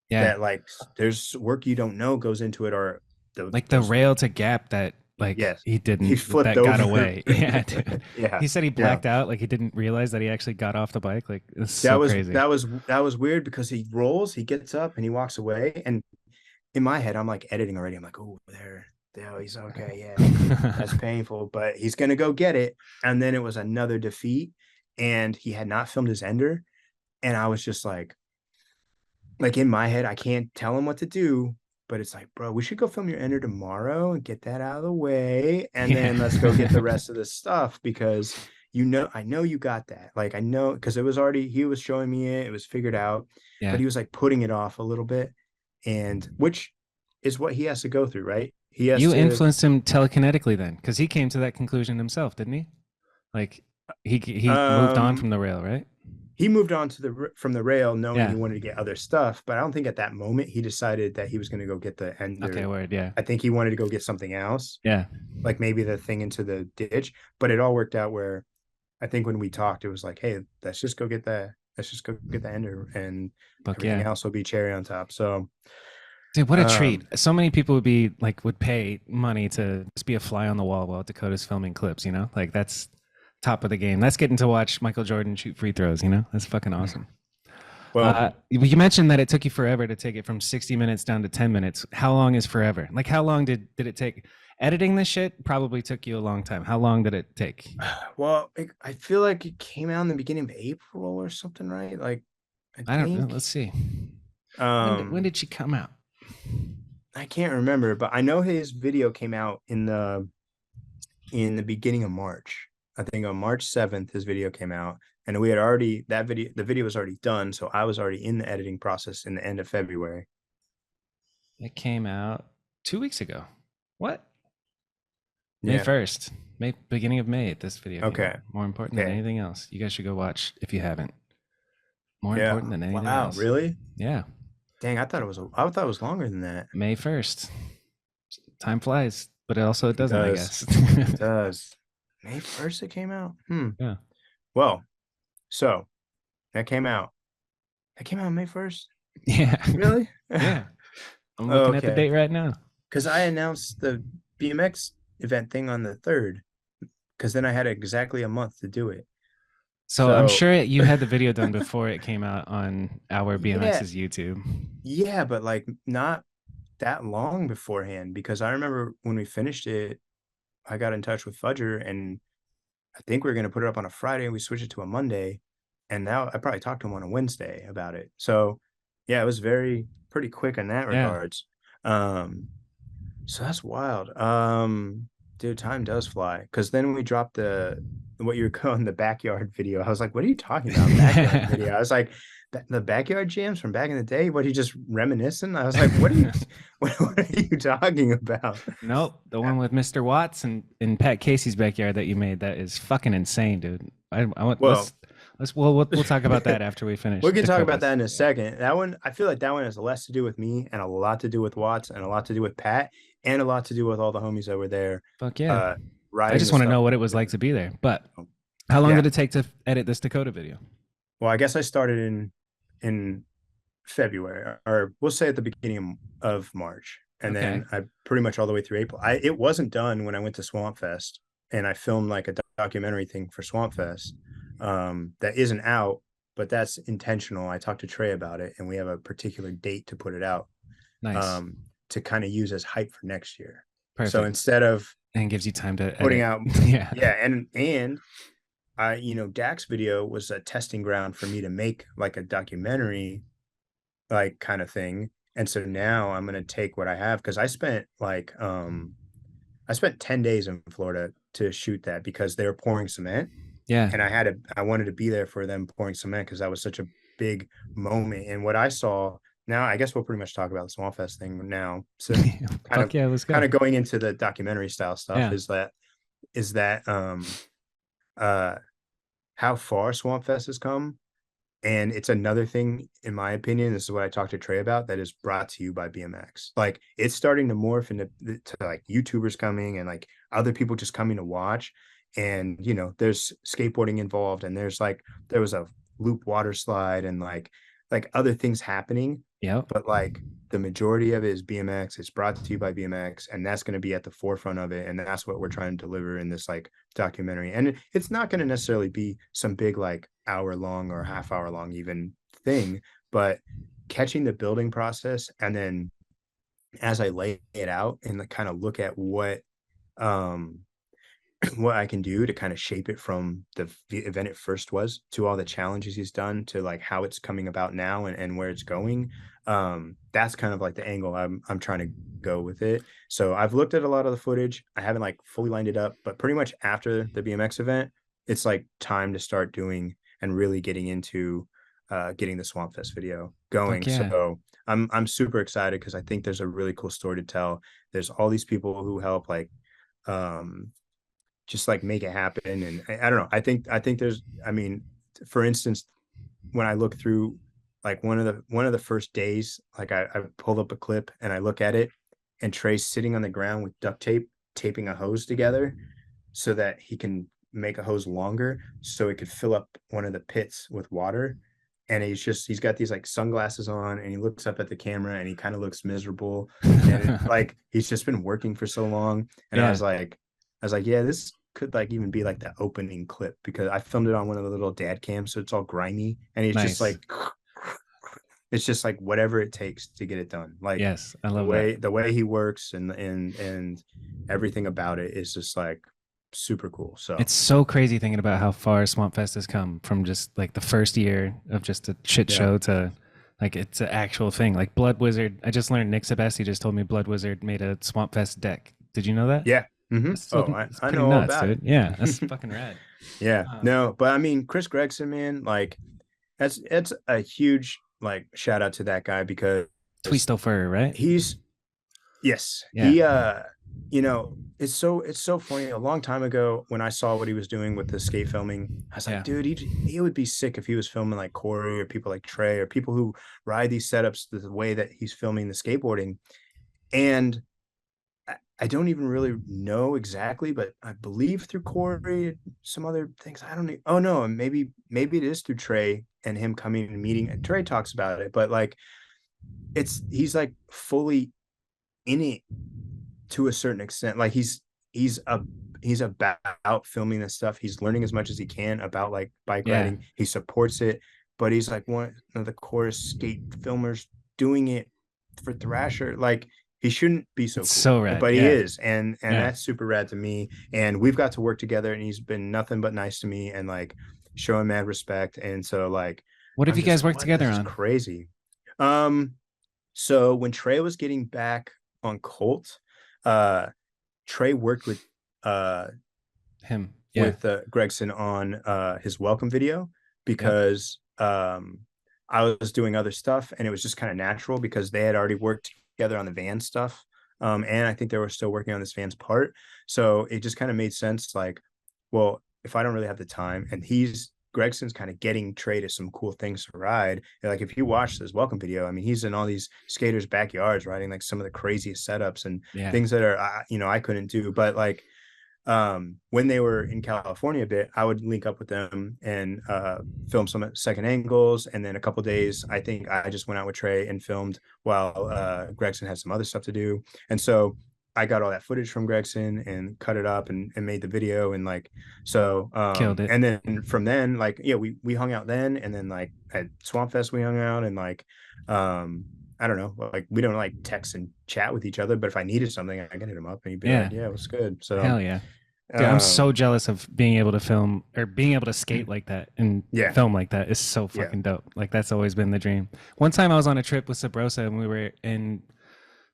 yeah. That like there's work you don't know goes into it, or Like the those rail to gap that like yes, he he didn't flipped that got over. away. Yeah, dude. Yeah, He said he yeah. blacked out, like he didn't realize that he actually got off the bike. Like it's That so was crazy. that was that was weird because he rolls, he gets up, and he walks away. And in my head, I'm like editing already. I'm like, oh, there, he's okay. Yeah, that's painful, but he's gonna go get it. And then it was another defeat, and he had not filmed his ender, and I was just like in my head, I can't tell him what to do, but it's like, bro, we should go film your ender tomorrow and get that out of the way, and Yeah. then let's go get the rest of the stuff because I know you got that. Like I know because it was already he was showing me it was figured out, but Yeah. he was like putting it off a little bit, and which is what he has to go through, right? He has You to influenced him telekinetically then, because he came to that conclusion himself, didn't he? Like he moved on um from the rail, right? he moved on to the from the rail knowing Yeah. he wanted to get other stuff, but I don't think at that moment he decided that he was going to go get the Okay, ender. word, yeah. I think he wanted to go get something else, Yeah. like maybe the thing into the ditch, but it all worked out where I think when we talked, it was like, hey, let's just go get the ender, and Fuck everything yeah. else will be cherry on top. So, Dude, what a treat. um, So many people would be like would pay money to just be a fly on the wall while Dakota's filming clips, you know? Like that's top of the game. That's getting to watch Michael Jordan shoot free throws, you know? That's fucking awesome. well, You mentioned that it took you forever to take it from 60 minutes down to 10 minutes. How long is forever? Like how long did it take? Editing this shit probably took you a long time. How long did it take? I feel like it came out in the beginning of April or something, right? Like, I I don't know. think, Let's see. When um, did she come out? I can't remember, but I know his video came out in the beginning of March. I think on March 7th, his video came out, and we had already the video was already done, so I was already in the editing process in the end of February. It came out 2 weeks ago. What? May Yeah. 1st. May beginning of May this video came Okay. out. More important than Okay. anything else. You guys should go watch if you haven't. More Yeah. important than anything Wow. else. Really? Yeah. Dang, I thought it was longer than that. May 1st. Time flies, but it It doesn't, I does. guess. It does. May 1st it came out. Yeah. Well, so that came out. That came out May 1st. Yeah. Really? Yeah. I'm looking at the Okay. date right now. Because I announced the BMX event thing on the 3rd. Because then I had exactly a month to do it. So I'm So sure you had the video done before it came out on our yeah, BMX's YouTube. yeah, but like not that long beforehand. Because I remember when we finished it, I got in touch with Fudger, and I think we were gonna put it up on a Friday, and we switched it to a Monday. And now I probably talked to him on a Wednesday about it. So yeah, it was pretty quick in that Yeah. regards. Um, So that's wild. Dude, time does fly. Because then we dropped what you were calling the backyard video. I was like, what are you talking about? Backyard video. I was like, the backyard jams from back in the day. What are you just reminiscing? I was like, what are you talking about? Nope, the one with Mr. Watts and in Pat Casey's backyard that you made, that is fucking insane, dude. I want Well, we'll talk about that after we finish we can talk about Dakota's. that in a second. That one, I feel like that one has less to do with me and a lot to do with Watts and a lot to do with Pat and a lot to do with all the homies that were there, Fuck yeah. uh, I riding just the want to stuff. know what it was like to be there. But how long Yeah. did it take to edit this Dakota video? Well, I guess I started in February, or we'll say at the beginning of March, and Okay. then I pretty much all the way through April. It wasn't done when I went to Swamp Fest, and I filmed like a documentary thing for Swamp Fest, that isn't out, but that's intentional. I talked to Trey about it, and we have a particular date to put it out, Nice. to kind of use as hype for next year. So Perfect. instead of And gives you time to putting edit. out, Yeah. yeah, and Dak's video was a testing ground for me to make like a documentary, like kind of thing. And so now I'm gonna take what I have because I spent 10 days in Florida to shoot that because they were pouring cement, Yeah. and I wanted to be there for them pouring cement because that was such a big moment. And what I saw now, I guess we'll pretty much talk about the Swamp Fest thing now. So kind Fuck of yeah, let's go. going into the documentary style stuff Yeah. is that uh how far Swamp Fest has come. And it's another thing, in my opinion, this is what I talked to Trey about, that is brought to you by BMX. Like, it's starting to morph into to like YouTubers coming and like other people just coming to watch. And there's skateboarding involved, and there was a loop water slide and like other things happening. Yep. But like the majority of it is BMX. It's brought to you by BMX, and that's going to be at the forefront of it. And that's what we're trying to deliver in this like documentary. And it's not going to necessarily be some big like hour long or half hour long even thing, but catching the building process, and then as I lay it out and like kind of look at um what I can do to kind of shape it from the event it first was to all the challenges he's done to like how it's coming about now, and where it's going. That's kind of like the angle I'm trying to go with it. So I've looked at a lot of the footage. I haven't like fully lined it up, but pretty much after the BMX event, it's like time to start doing and really getting into getting the Swamp Fest video going. Fuck yeah. So I'm super excited because I think there's a really cool story to tell. There's all these people who help like just like make it happen. And I don't know. I think there's, I mean, for instance, when I look through like one of the first days, like I pulled up a clip and I look at it, and Trey's sitting on the ground with duct tape, taping a hose together so that he can make a hose longer so it could fill up one of the pits with water. And he's got these like sunglasses on, and he looks up at the camera and he kind of looks miserable. And like he's just been working for so long. And Yeah. I was like, yeah, this could like even be like the opening clip, because I filmed it on one of the little dad cams, so it's all grimy, and he's just Nice. like it's just like whatever it takes to get it done. Like Yes, I love that. the way he works and everything about it is just like super cool. So It's so crazy thinking about how far Swamp Fest has come from just like the first year of just a shit Yeah. show to like it's an actual thing. Like Blood Wizard, I just learned Nick Sebasti just told me Blood Wizard made a Swamp Fest deck. Did you know that? yeah. That's so, it's I pretty know all nuts, about dude. it. Yeah, that's fucking rad. Yeah. No, but I mean, Chris Gregson, man, like it's a huge like shout out to that guy, because Twisto Fur, right? he's yes, Yeah. it's so funny. A long time ago, when I saw what he was doing with the skate filming, I was like, Yeah. dude, he would be sick if he was filming like Corey or people like Trey or people who ride these setups the way that he's filming the skateboarding. And I don't even really know exactly, but I believe through Corey, some other things. I don't know. Oh no, maybe it is through Trey and him coming and meeting. And Trey talks about it, but like he's like fully in it to a certain extent. Like he's about filming this stuff. He's learning as much as he can about like bike riding. He supports it, but he's like one of the coolest skate filmers doing it for Thrasher. Like he shouldn't be so It's cool, so rad. but he is, and Yeah. that's super rad to me. And we've got to work together, and he's been nothing but nice to me, and like showing mad respect. And so like, What have I'm you just guys like, worked what? together This is on? crazy. So when Trey was getting back on Colt, Trey worked with Him. Yeah. Gregson on his welcome video, because I was doing other stuff, and it was just kind of natural because they had already worked together on the van stuff. And I think they were still working on this van's part. So it just kind of made sense. Like, well, if I don't really have the time, and Gregson's kind of getting Trey to some cool things to ride. Like if you watch this welcome video, I mean, he's in all these skaters' backyards riding like some of the craziest setups and things that are, I couldn't do. But like, when they were in California a bit, I would link up with them and film some second angles. And then a couple days, I think I just went out with Trey and filmed while Gregson had some other stuff to do. And so I got all that footage from Gregson and cut it up and made the video. And like, so, Killed it. And then from then, like, yeah, we hung out then. And then like at Swamp Fest, we hung out, and like, I don't know, like we don't like text and chat with each other, but if I needed something, I could hit him up and he'd be like, yeah, it was good. So hell yeah. Dude, I'm so jealous of being able to film or being able to skate like that and film like that. Is so fucking dope. Like that's always been the dream. One time I was on a trip with Sabrosa and we were in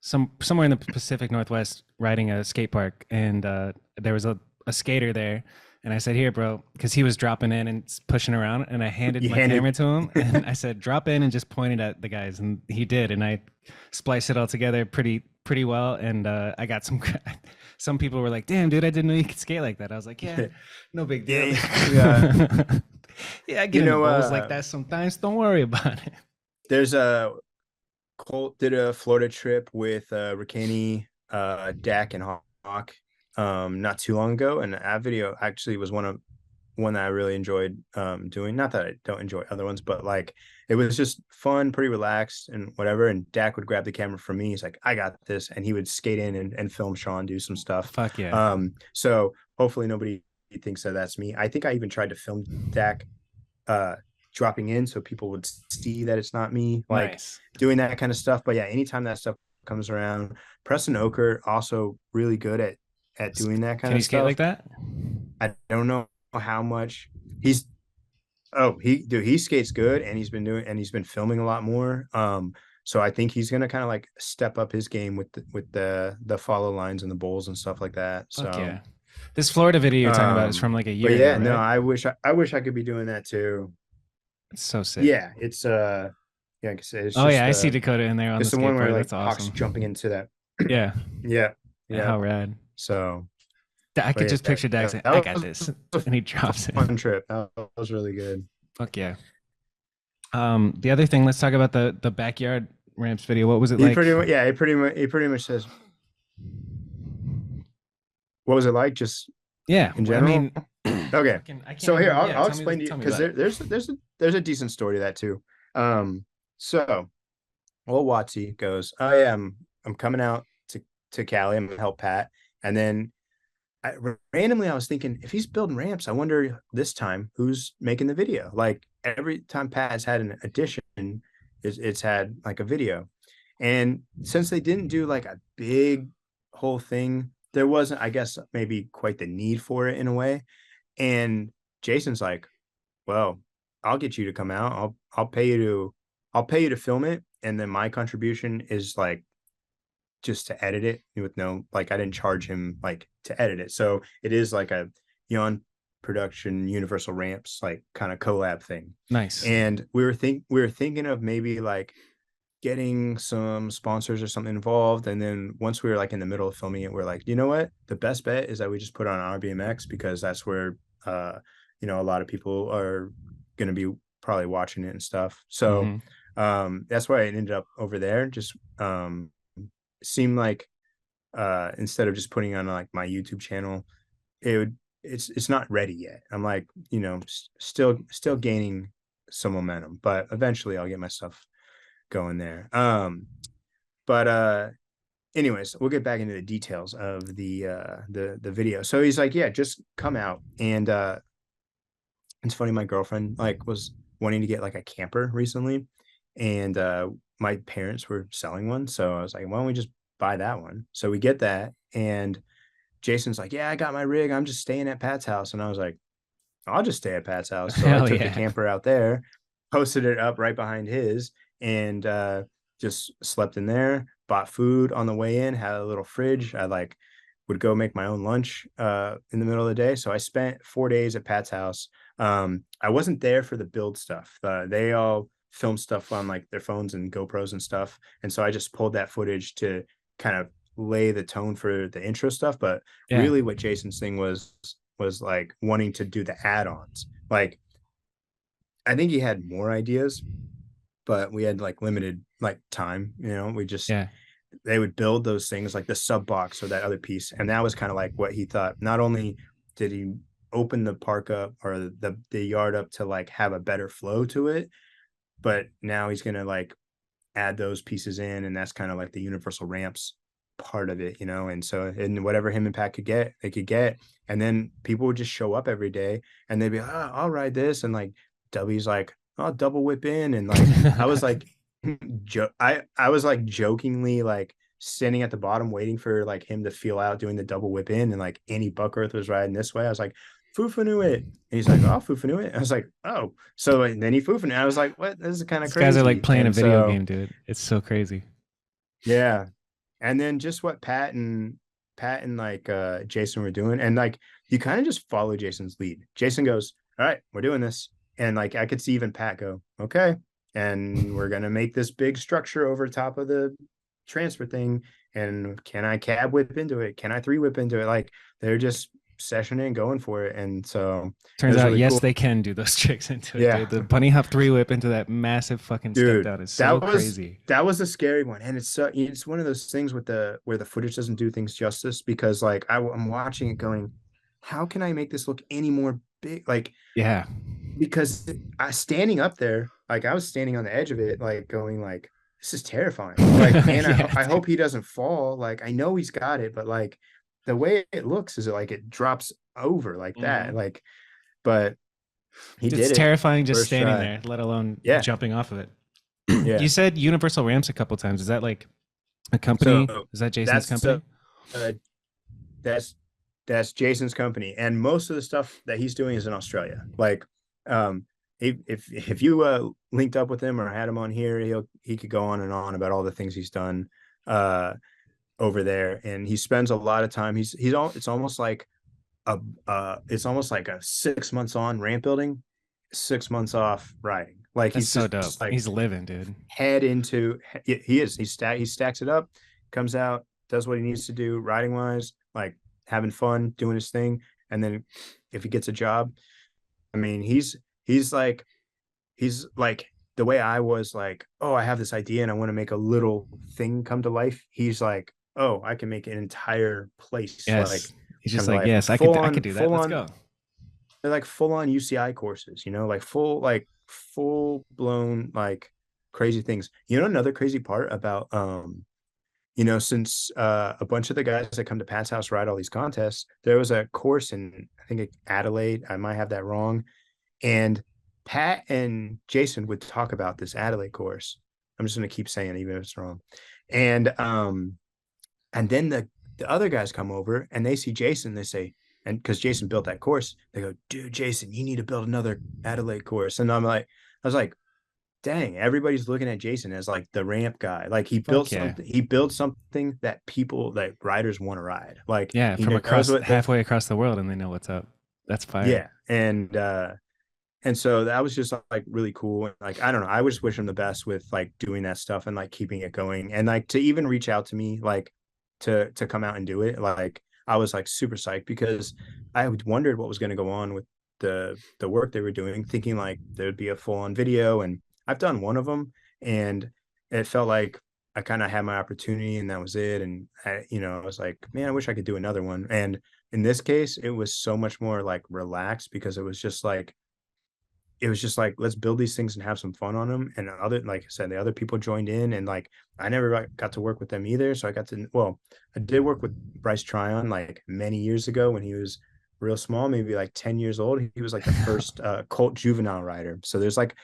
somewhere in the Pacific Northwest riding a skate park, and there was a skater there, and I said, "Here, bro," because he was dropping in and pushing around, and I handed You my handed camera to him, and I said, "Drop in," and just pointed at the guys, and he did, and I spliced it all together pretty well, and I got some. Some people were like, "Damn, dude, I didn't know you could skate like that." I was like, "Yeah, no big deal." yeah. Yeah, I get You into know, bowls like that sometimes. Don't worry about it. there's a Colt did a Florida trip with Ricani, Dak, and Hawk not too long ago, and that video actually was one that I really enjoyed doing. Not that I don't enjoy other ones, but like it was just fun, pretty relaxed and whatever. And Dak would grab the camera from me. He's like, I got this. And he would skate in and film Sean do some stuff. Fuck yeah. So hopefully nobody thinks that that's me. I think I even tried to film Dak dropping in so people would see that it's not me, like Nice. doing that kind of stuff. But yeah, anytime that stuff comes around, Preston Oker also really good at doing that kind Can of you skate stuff. like that? I don't know how much he's he skates good, and he's been filming a lot more. So I think he's gonna kind of like step up his game with the follow lines and the bowls and stuff like that. Fuck So yeah. This Florida video you're talking about is from like a but year ago, yeah, no, right? I wish I could be doing that too. It's so sick. Yeah, it's yeah, like I said, Oh yeah, I see Dakota in there on the it's the one where skateboard. like That's Hawk's jumping awesome. into that. Yeah. Yeah, yeah. How rad. So I but could yeah, just picture Dak saying, I that got was this. a And he drops it. fun trip. That was really good. Fuck yeah. The other thing, let's talk about the backyard ramps video. What was it He like? pretty much yeah, he pretty much says, what was it like just Yeah. in I general? mean, Okay. I can't So here, even, yeah, I'll explain to you tell me because about it. there's a decent story to that too. So old Watsy goes, "Oh yeah, I'm coming out to Cali. I'm gonna help Pat." And then randomly, I was thinking, if he's building ramps, I wonder this time who's making the video. Like every time Pat has had an addition, it's had like a video. And since they didn't do like a big whole thing, there wasn't, I guess, maybe quite the need for it in a way. And Jason's like, well, I'll get you to come out. I'll pay you to film it. And then my contribution is like just to edit it with no, like I didn't charge him like to edit it. So it is like a YAWN production Universal Ramps like kind of collab thing. Nice. And we were thinking of maybe like getting some sponsors or something involved. And then once we were like in the middle of filming it, we're like, you know what? The best bet is that we just put on our BMX because that's where a lot of people are gonna be probably watching it and stuff. So Mm-hmm. that's why it ended up over there. Just seemed like instead of just putting on like my YouTube channel, it's not ready yet. I'm like, still gaining some momentum, but eventually I'll get my stuff going there. But anyways, we'll get back into the details of the video. So he's like, yeah, just come out. And it's funny, my girlfriend like was wanting to get like a camper recently, and my parents were selling one. So I was like, why don't we just buy that one? So we get that, and Jason's like, yeah, I got my rig. I'm just staying at Pat's house. And I was like, I'll just stay at Pat's house. So I Hell took the yeah. camper out there, posted it up right behind his, and just slept in there, bought food on the way in, had a little fridge. I like would go make my own lunch in the middle of the day. So I spent 4 days at Pat's house. I wasn't there for the build stuff. They all film stuff on like their phones and GoPros and stuff. And so I just pulled that footage to kind of lay the tone for the intro stuff. But Yeah. really what Jason's thing was like wanting to do the add-ons. Like I think he had more ideas, but we had like limited like time, we just Yeah. they would build those things like the sub box or that other piece. And that was kind of like what he thought. Not only did he open the park up or the yard up to like have a better flow to it, but now he's gonna like add those pieces in, and that's kind of like the universal ramps part of it, and so and whatever him and Pat they could get, and then people would just show up every day and they'd be like, oh, I'll ride this, and like W's like, I'll double whip in, and like I was like I was like jokingly like standing at the bottom waiting for like him to feel out doing the double whip in, and like Annie Buckworth was riding this way. I was like, Fufa it. And he's like, oh, Fufa it. I was like, oh. So and then he Fufa it. I was like, what? This is kind of These guys crazy. are like playing a And video so, game, dude. It's so crazy. yeah. And then just what Pat and like Jason were doing, and like you kind of just follow Jason's lead. Jason goes, "All right, we're doing this," and like I could see even Pat go, "Okay," and we're gonna make this big structure over top of the transfer thing. And can I cab whip into it? Can I three whip into it? Like they're just sessioning and going for it, and so it Turns was out, really yes, cool. they can do those tricks into it, Yeah, dude. The bunny hop three whip into that massive fucking step dude, down is so that was crazy. that was a scary one, and it's one of those things with the where the footage doesn't do things justice because like I'm watching it going, how can I make this look any more big? Like Yeah. because I standing up there, like I was standing on the edge of it, like going like this is terrifying. Like man, Yeah, I dude. hope he doesn't fall. Like I know he's got it, but like the way it looks is like it drops over like that. Mhm. Like but he It's did it terrifying just first standing try. there, let alone Yeah, jumping off of it. You yeah. said Universal Ramps a couple times. Is that like a company? So Is that Jason's that's company? uh that's that's Jason's company, and most of the stuff that he's doing is in Australia. Like, if you linked up with him or had him on here, he could go on about all the things he's done uh over there, and he spends a lot of time. He's all. A it's almost like a 6 months on ramp building, 6 months off riding. Like That's he's so dope. just like He's living, dude. head into he stacks it up, comes out, does what he needs to do riding wise, like having fun doing his thing, and then if he gets a job, I mean he's like the way I was like, oh, I have this idea and I want to make a little thing come to life. He's like, oh, I can make an entire place like Yes. He's come just to like, life. yes, I could do that. Full Let's on go. they're like full on UCI courses, like full blown like crazy things. Another crazy part about since a bunch of the guys that come to Pat's house ride all these contests, there was a course in I think Adelaide. I might have that wrong. And Pat and Jason would talk about this Adelaide course. I'm just gonna keep saying it, even if it's wrong. And then the other guys come over and they see Jason, they say, and because Jason built that course, they go, dude, Jason, you need to build another Adelaide course. And I was like, dang, everybody's looking at Jason as like the ramp guy. Like Fuck yeah. he built something that riders want to ride. Like Yeah, he from knows across what they halfway across the world and they know what's up. That's fire. yeah. And so that was just like really cool. And like, I don't know, I would just wish him the best with like doing that stuff and like keeping it going. And like to even reach out to me, like to come out and do it. Like I was like super psyched because I wondered what was going to go on with the work they were doing, thinking like there'd be a full on video. And I've done one of them and it felt like I kind of had my opportunity and that was it. And I was like, man, I wish I could do another one. And in this case, it was so much more like relaxed because it was just like let's build these things and have some fun on them. And like I said, the other people joined in, and like I never got to work with them either, so I did work with Bryce Tryon like many years ago when he was real small, maybe like 10 years old. He was like the first Colt juvenile rider. So there's like,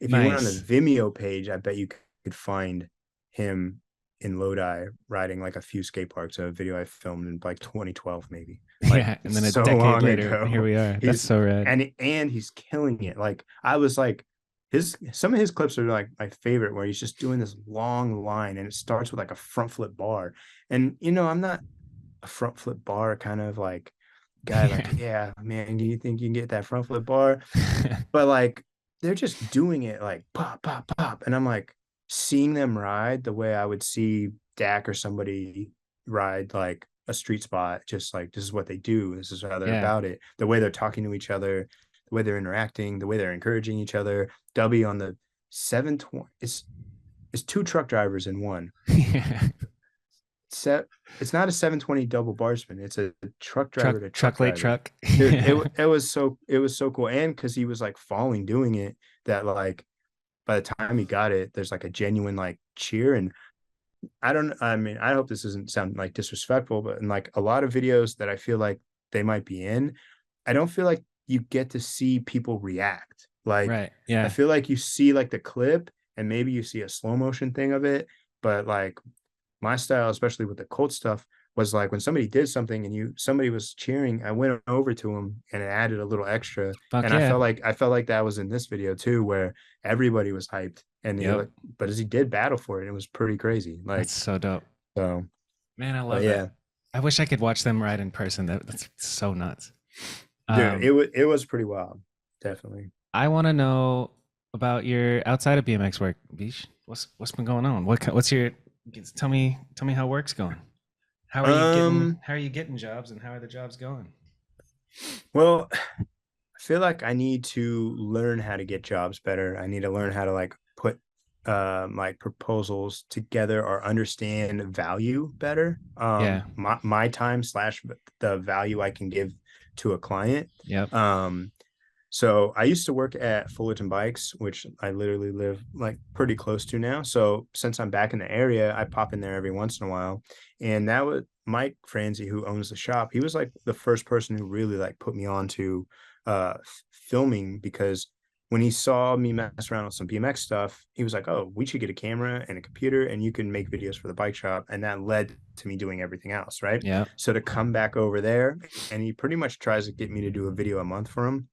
if you went on the Nice. Vimeo page, I bet you could find him in Lodi riding like a few skate parks, a video I filmed in like 2012, maybe like Yeah. And then a so decade long later, here ago. we are. That's He's so rad. and he's killing it. Like I was like, some of his clips are like my favorite, where he's just doing this long line and it starts with like a front flip bar. And I'm not a front flip bar kind of like guy, Yeah. like, yeah, man, do you think you can get that front flip bar? But like they're just doing it like pop, pop, pop. And I'm like seeing them ride the way I would see Dak or somebody ride like a street spot, just like this is what they do. This is how they're Yeah. about it. The way they're talking to each other, the way they're interacting, the way they're encouraging each other. W on the 720. It's two truck drivers in one. Yeah. Set it's not a 720 double bar spin. It's a truck driver to truck Truck late driver. truck. Dude, Yeah. it was so cool. And because he was like falling doing it, that like by the time he got it, there's like a genuine like cheer. And I mean, I hope this doesn't sound like disrespectful, but in like a lot of videos that I feel like they might be in, I don't feel like you get to see people react. Like Right. I Yeah. feel like you see like the clip and maybe you see a slow motion thing of it, but like my style, especially with the Colt stuff, was like when somebody did something and somebody was cheering, I went over to them and it added a little extra. Fuck And yeah. I felt like that was in this video too, where everybody was hyped and Yep. but as he did battle for it, it was pretty crazy. That's Like so dope. So, Man, I but love that. yeah, I wish I could watch them ride in person. That's so nuts. dude, Um, it was pretty wild, definitely. I want to know about your outside of BMX work, Beesh. What's been going on? What's your tell me how work's going. Um, How are you getting jobs and how are the jobs going? well, I feel like I need to learn how to get jobs better. I need to learn how to like put like proposals together or understand value better. Yeah. My time slash the value I can give to a client. Yep. Um, so I used to work at Fullerton Bikes, which I literally live like pretty close to now. So since I'm back in the area, I pop in there every once in a while. And that was Mike Franzi, who owns the shop. He was like the first person who really like put me on to filming, because when he saw me mess around with some BMX stuff, he was like, "Oh, we should get a camera and a computer, and you can make videos for the bike shop." And that led to me doing everything else, right? Yep. So to come back over there, and he pretty much tries to get me to do a video a month for him.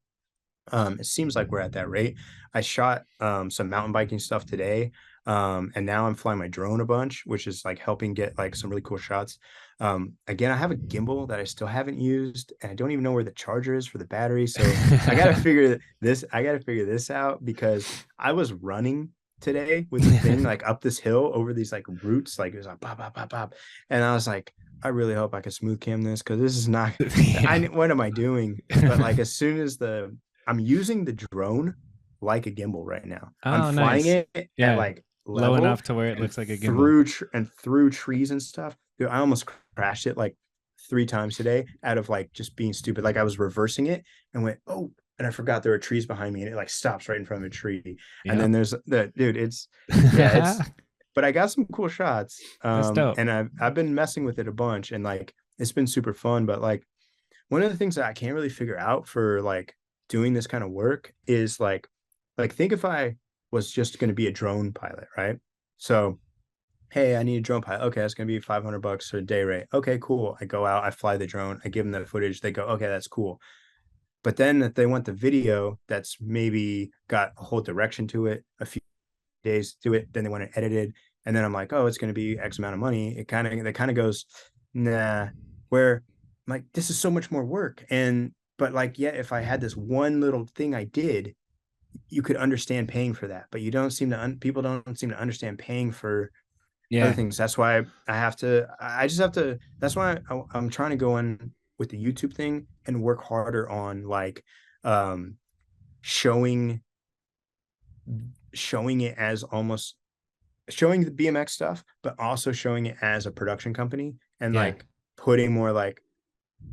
It seems like we're at that rate. I shot some mountain biking stuff today. And now I'm flying my drone a bunch, which is like helping get like some really cool shots. Again, I have a gimbal that I still haven't used, and I don't even know where the charger is for the battery. So I gotta figure this out, because I was running today with the thing like up this hill over these like roots, like it was like pop, pop, pop, pop. And I was like, I really hope I can smooth cam this, because this is not Yeah. what am I doing? But like as soon as the I'm using the drone like a gimbal right now. I'm Oh, flying nice. it at Yeah. like Low level enough to where it and looks like a gimbal. through trees and stuff. Dude, I almost crashed it like 3 times today out of like just being stupid. Like I was reversing it and went, oh, and I forgot there were trees behind me, and it like stops right in front of a tree. And Yep. then there's the dude, it's but I got some cool shots. That's dope. And I've been messing with it a bunch, and like it's been super fun. But like one of the things that I can't really figure out for like doing this kind of work is like think if I was just going to be a drone pilot, right? So, hey, I need a drone pilot. Okay, that's going to be $500 for a day rate. Okay, cool. I go out, I fly the drone, I give them the footage. They go, okay, that's cool. But then if they want the video that's maybe got a whole direction to it, a few days to it, then they want it edited, and then I'm like, oh, it's going to be X amount of money. That kind of goes, nah. Where I'm like, this is so much more work, and but like, yeah, if I had this one little thing I did, you could understand paying for that, but you don't seem to people don't seem to understand paying for other Yeah. things. That's why I just have to. That's why I'm trying to go in with the YouTube thing and work harder on like um showing showing it as almost showing the BMX stuff, but also showing it as a production company, and Yeah. like putting more like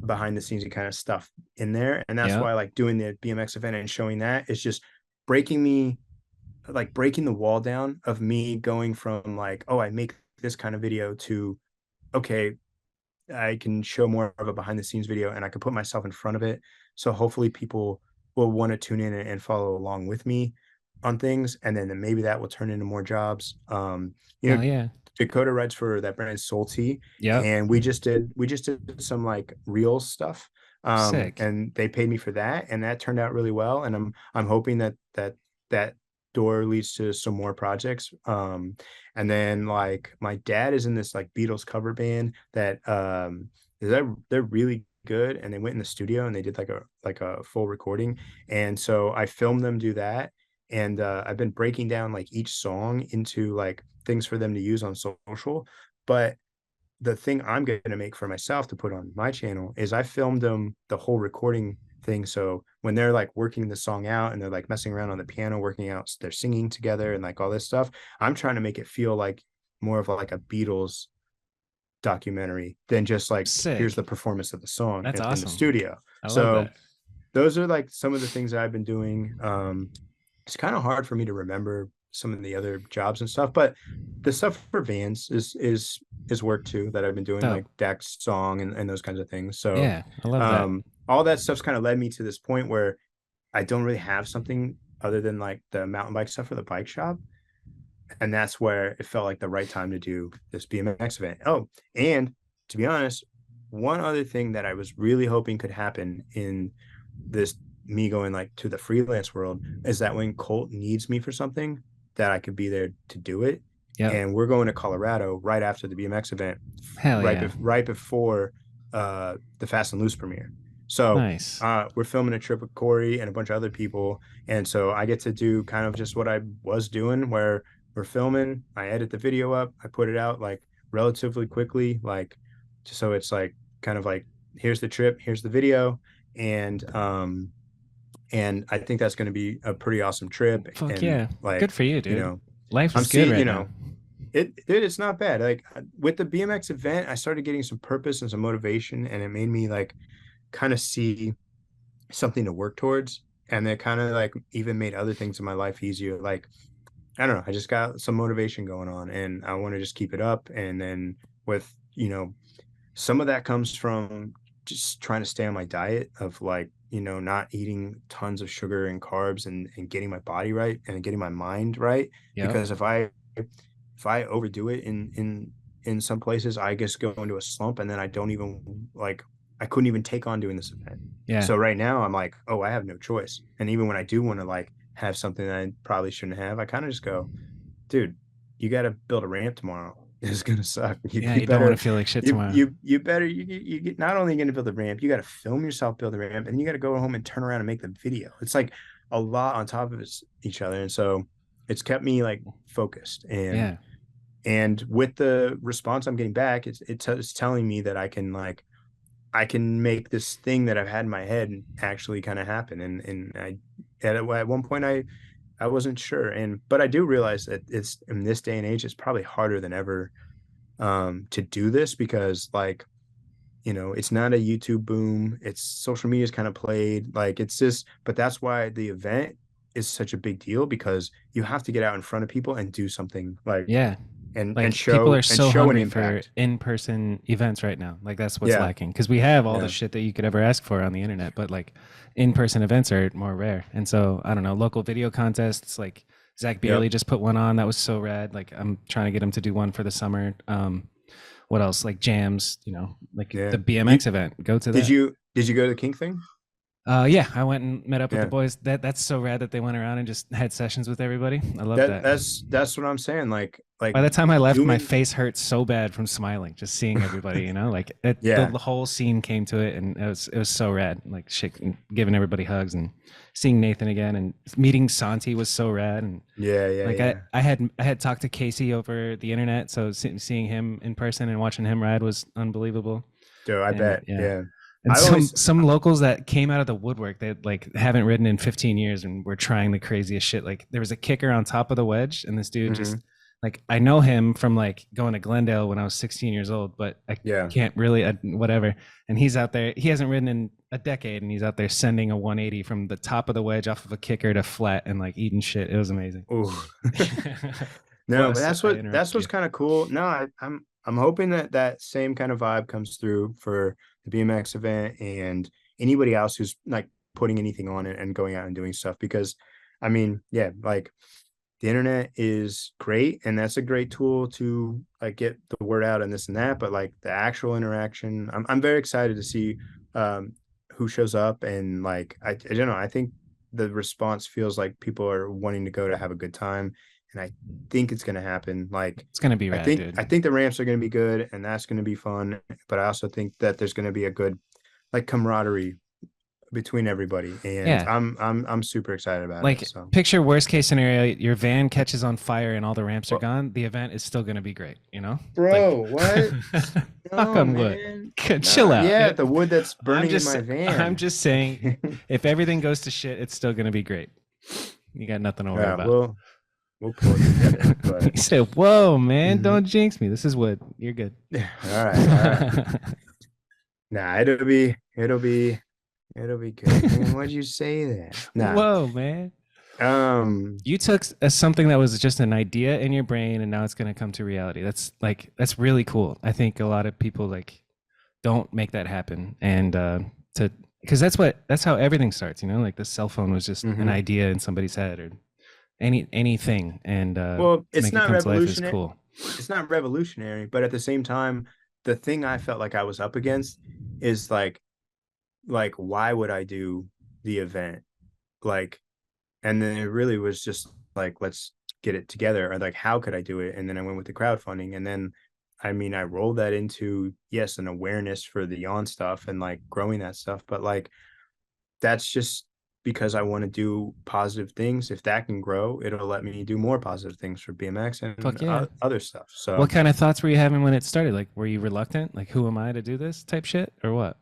behind the scenes kind of stuff in there. And that's Yep. why like doing the BMX event and showing that is just breaking me breaking the wall down of me going from like, oh, I make this kind of video to, okay, I can show more of a behind the scenes video, and I can put myself in front of it. So hopefully people will want to tune in and follow along with me on things. And then maybe that will turn into more jobs. You Hell know, yeah. Dakota writes for that brand Soul Tea, Yep. and we just did some like reels stuff. Sick. And they paid me for that, and that turned out really well. And I'm hoping that door leads to some more projects. And then like my dad is in this like Beatles cover band that they're really good, and they went in the studio and they did like a full recording. And so I filmed them do that, and I've been breaking down like each song into like things for them to use on social. But the thing I'm going to make for myself to put on my channel is I filmed them the whole recording thing. So when they're like working the song out and they're like messing around on the piano, working out, they're singing together and like all this stuff, I'm trying to make it feel like more of like a Beatles documentary than just like, here's Sick. the performance of the song That's in the awesome. studio. I love So that. those are like some of the things that I've been doing. It's kind of hard for me to remember some of the other jobs and stuff, but the stuff for Vans is work too that I've been doing, Dope. like Dax song and those kinds of things. So Yeah. I love that. all that stuff's kind of led me to this point where I don't really have something other than like the mountain bike stuff for the bike shop. And that's where it felt like the right time to do this BMX event. Oh, and to be honest, one other thing that I was really hoping could happen in this me going like to the freelance world is that when Colt needs me for something, that I could be there to do it. Yep. and we're going to Colorado right after the BMX event, Hell yeah. right before the Fast and Loose premiere. So Nice. we're filming a trip with Corey and a bunch of other people, and so I get to do kind of just what I was doing, where we're filming, I edit the video up, I put it out like relatively quickly, like just so it's like kind of like here's the trip, here's the video, and I think that's going to be a pretty awesome trip. Fuck And yeah. Good like, for you, you dude. know, Life I'm is good seeing, right now. dude, it's not bad. Like with the BMX event, I started getting some purpose and some motivation, and it made me like kind of see something to work towards. And it kind of like even made other things in my life easier. Like, I don't know, I just got some motivation going on, and I want to just keep it up. And then with, some of that comes from just trying to stay on my diet of like, not eating tons of sugar and carbs, and getting my body right and getting my mind right. Yep. Because if I overdo it in some places, I just go into a slump, and then I don't even like I couldn't even take on doing this event. Yeah. So right now I'm like, oh, I have no choice. And even when I do want to like have something that I probably shouldn't have, I kind of just go, dude, you got to build a ramp tomorrow. It's gonna suck. Yeah, You you don't want better to feel like shit you tomorrow. you you better you get not only gonna build a ramp, you got to film yourself build a ramp, and you got to go home and turn around and make the video. It's like a lot on top of each other, and so it's kept me like focused. and Yeah. and with the response I'm getting back, it's telling me that I can make this thing that I've had in my head actually kind of happen. And at one point I wasn't sure, but I do realize that it's in this day and age, it's probably harder than ever to do this, because like, it's not a YouTube boom. It's social media is kind of played. Like it's just, but that's why the event is such a big deal, because you have to get out in front of people and do something like, Yeah. and Like people are so show an hungry for impact. in-person events right now. Like that's what's Yeah. lacking because we have all the Yeah. shit that you could ever ask for on the internet, but like in-person events are more rare. And so I don't know, local video contests like Zach Yep. Beerley just put one on that was so rad. Like I'm trying to get him to do one for the summer. What else? Like jams, like Yeah. the BMX event. Go to that. Did you go to the King thing? Yeah, I went and met up with the Yeah. boys. That's so rad that they went around and just had sessions with everybody. I love That that. that's what I'm saying. Like By the time I left, my human. face hurt so bad from smiling, just seeing everybody. Like Yeah. the whole scene came to it, and it was so rad. Like shit, giving everybody hugs and seeing Nathan again, and meeting Santi was so rad. And Yeah. Yeah. like Yeah. I had talked to Casey over the internet, so seeing him in person and watching him ride was unbelievable. Dude, I And bet. yeah, Yeah. and I some always. some locals that came out of the woodwork that like haven't ridden in 15 years and were trying the craziest shit. Like there was a kicker on top of the wedge, and this dude just Mhm. like I know him from like going to Glendale when I was 16 years old, but I Yeah. can't really whatever. And he's out there. He hasn't ridden in a decade, and he's out there sending a 180 from the top of the wedge off of a kicker to flat and like eating shit. It was amazing. Oh. No, but Plus, I that's interrupted what's you. kind of cool. No, I'm hoping that that same kind of vibe comes through for the BMX event and anybody else who's like putting anything on it and going out and doing stuff. Because I mean, yeah, like the internet is great, and that's a great tool to like get the word out and this and that, but like the actual interaction, I'm very excited to see um who shows up. And like I don't know, I think the response feels like people are wanting to go to have a good time, and I think it's going to happen. Like It's gonna be I rad, think dude. I think the ramps are going to be good, and that's going to be fun, but I also think that there's going to be a good like camaraderie between everybody, and Yeah, I'm super excited about it. like So picture worst case scenario, your van catches on fire and all the ramps are gone. The event is still gonna be great. Like bro, what? knock No, on wood. man. Chill Nah, out. yeah, the wood that's I'm burning in just my I'm van. just saying if everything goes to shit, it's still gonna be great. You got nothing to worry Yeah, about. we'll pull it together. He But said, "Whoa, man, mhm. don't jinx me. This is wood. You're good." All right, all right. Nah, it'll be good. Man, why'd you say that? Nah. Whoa, man. Um, You took something that was just an idea in your brain and now it's going to come to reality. That's really cool. I think a lot of people like don't make that happen. And to because that's how everything starts. Like the cell phone was just an mhm. idea in somebody's head or anything, and Well, to make it come to life is cool. it's not revolutionary, but at the same time, the thing I felt like I was up against is like why would I do the event? Like, and then it really was just like get it together, or like how could I do it? And then I went with the crowdfunding, and then I mean I rolled that into, yes, an awareness for the yawn stuff and like growing that stuff, but like that's just because I want to do positive things. If that can grow, it'll let me do more positive things for BMX and Fuck yeah. other stuff. What So, kind of thoughts were you having when it started? Like, were you reluctant? Like, who am I to do this type shit or what?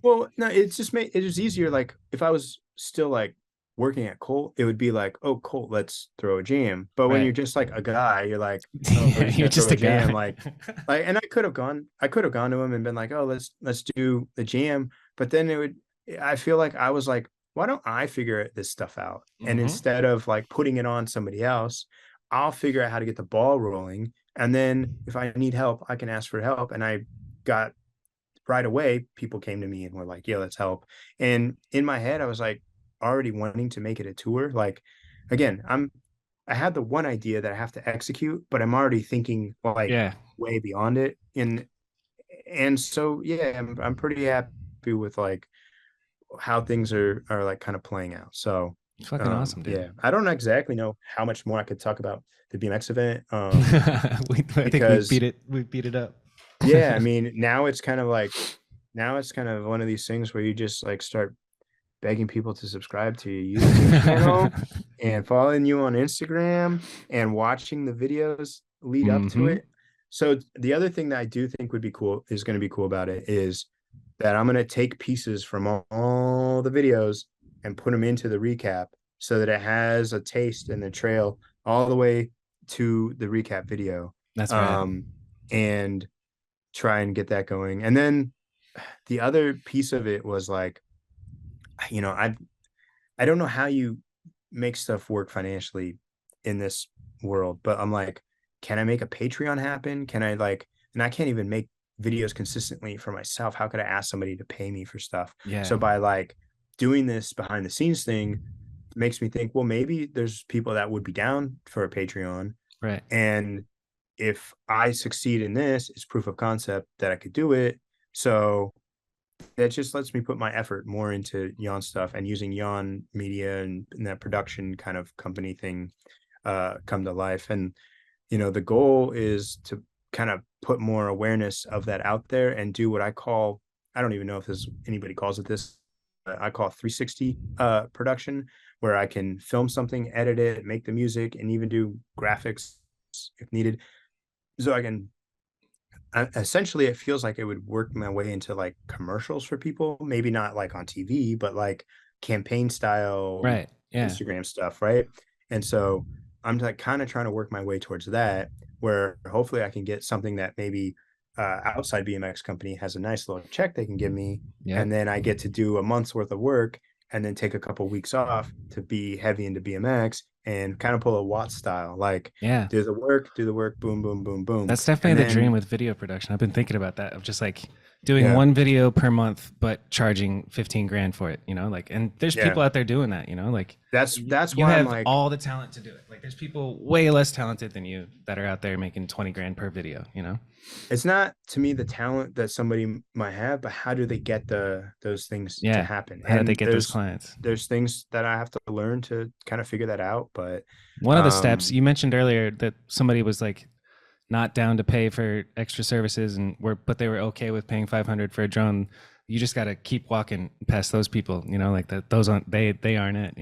well, no, it's just made it was easier. Like if I was still like working at Colt, it would be like, oh, Colt, let's throw a jam. But when Right. you're just like a guy, you're like, oh, we're Yeah, just you're gonna throw just a a jam. guy. And I could have gone to him and been like, oh, let's do the jam. But then I feel like I was like, why don't I figure this stuff out? And Hmm. instead of like putting it on somebody else, I'll figure out how to get the ball rolling. And then if I need help, I can ask for help. And I got right away, people came to me and were like, yeah, let's help. And in my head, I was like already wanting to make it a tour. Like, again, I had the one idea that I have to execute, but I'm already thinking like Yeah. way beyond it. And so, yeah, I'm pretty happy with like how things are like kind of playing out. So, It's fucking awesome, dude. yeah, I don't exactly know how much more I could talk about the BMX event, I think we because beat it. We beat it up. yeah, I mean, now it's kind of one of these things where you just like start begging people to subscribe to your YouTube channel and following you on Instagram and watching the videos lead up to Hmm. it. So the other thing that I do think would be cool is going to be cool about it is that I'm going to take pieces from all the videos and put them into the recap so that it has a taste and the trail all the way to the recap video. That's rad. And try and get that going. And then the other piece of it was like, I don't know how you make stuff work financially in this world, but I'm like, can I make a Patreon happen? Can I like, and I can't even make videos consistently for myself. How could I ask somebody to pay me for stuff? Yeah. So by like doing this behind the scenes thing makes me think, well, maybe there's people that would be down for a Patreon. Right. And if I succeed in this, it's proof of concept that I could do it. So that just lets me put my effort more into Yawn stuff and using Yawn media and that production kind of company thing come to life. And, the goal is to kind of put more awareness of that out there and do what I call, I don't even know if anybody calls it this, I call 360 production, where I can film something, edit it, make the music, and even do graphics if needed. So I can essentially, it feels like it would work my way into like commercials for people, maybe not like on TV, but like campaign style Right. Yeah. Instagram stuff, right? And so I'm like kind of trying to work my way towards that, where hopefully I can get something that maybe outside BMX company has a nice little check they can give me, Yep. and then I get to do a month's worth of work and then take a couple weeks off to be heavy into BMX and kind of pull a Watt style, like Yeah. do the work, boom, boom, boom, boom, That's definitely and the dream then with video production. I've been thinking about that of just like doing yeah, one video per month, but charging 15 grand for it, like, and there's yeah. people out there doing that, like That's you why I'm have like, all the talent to do it. Like there's people way less talented than you that are out there making 20 grand per video. it's not to me the talent that somebody might have, but how do they get those things to Yeah. happen? How did they And get those clients? there's things that I have to learn to kind of figure that out. But One of the steps um you mentioned earlier that somebody was like not down to pay for extra services but they were okay with paying 500 for a drone. You just got to keep walking past those people, like that. Those aren't, they aren't it.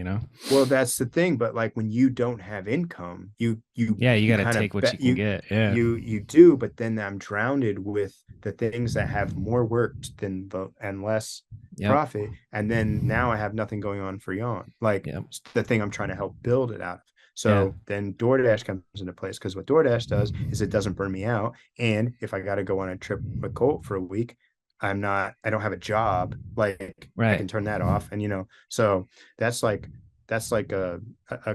well, that's the thing. But like when you don't have income, Yeah. You you got to kind of take what you bet can get. Yeah. you do, but then I'm drowned with the things that have more work than and less Yep. profit. And then now I have nothing going on for Yawn, like Yep. the thing I'm trying to help build it out of. Yeah. So then DoorDash comes into place, because what DoorDash does is it doesn't burn me out. And if I got to go on a trip with Colt for a week, I don't have a job. Like I Right. can turn that off. And, so that's like, that's like a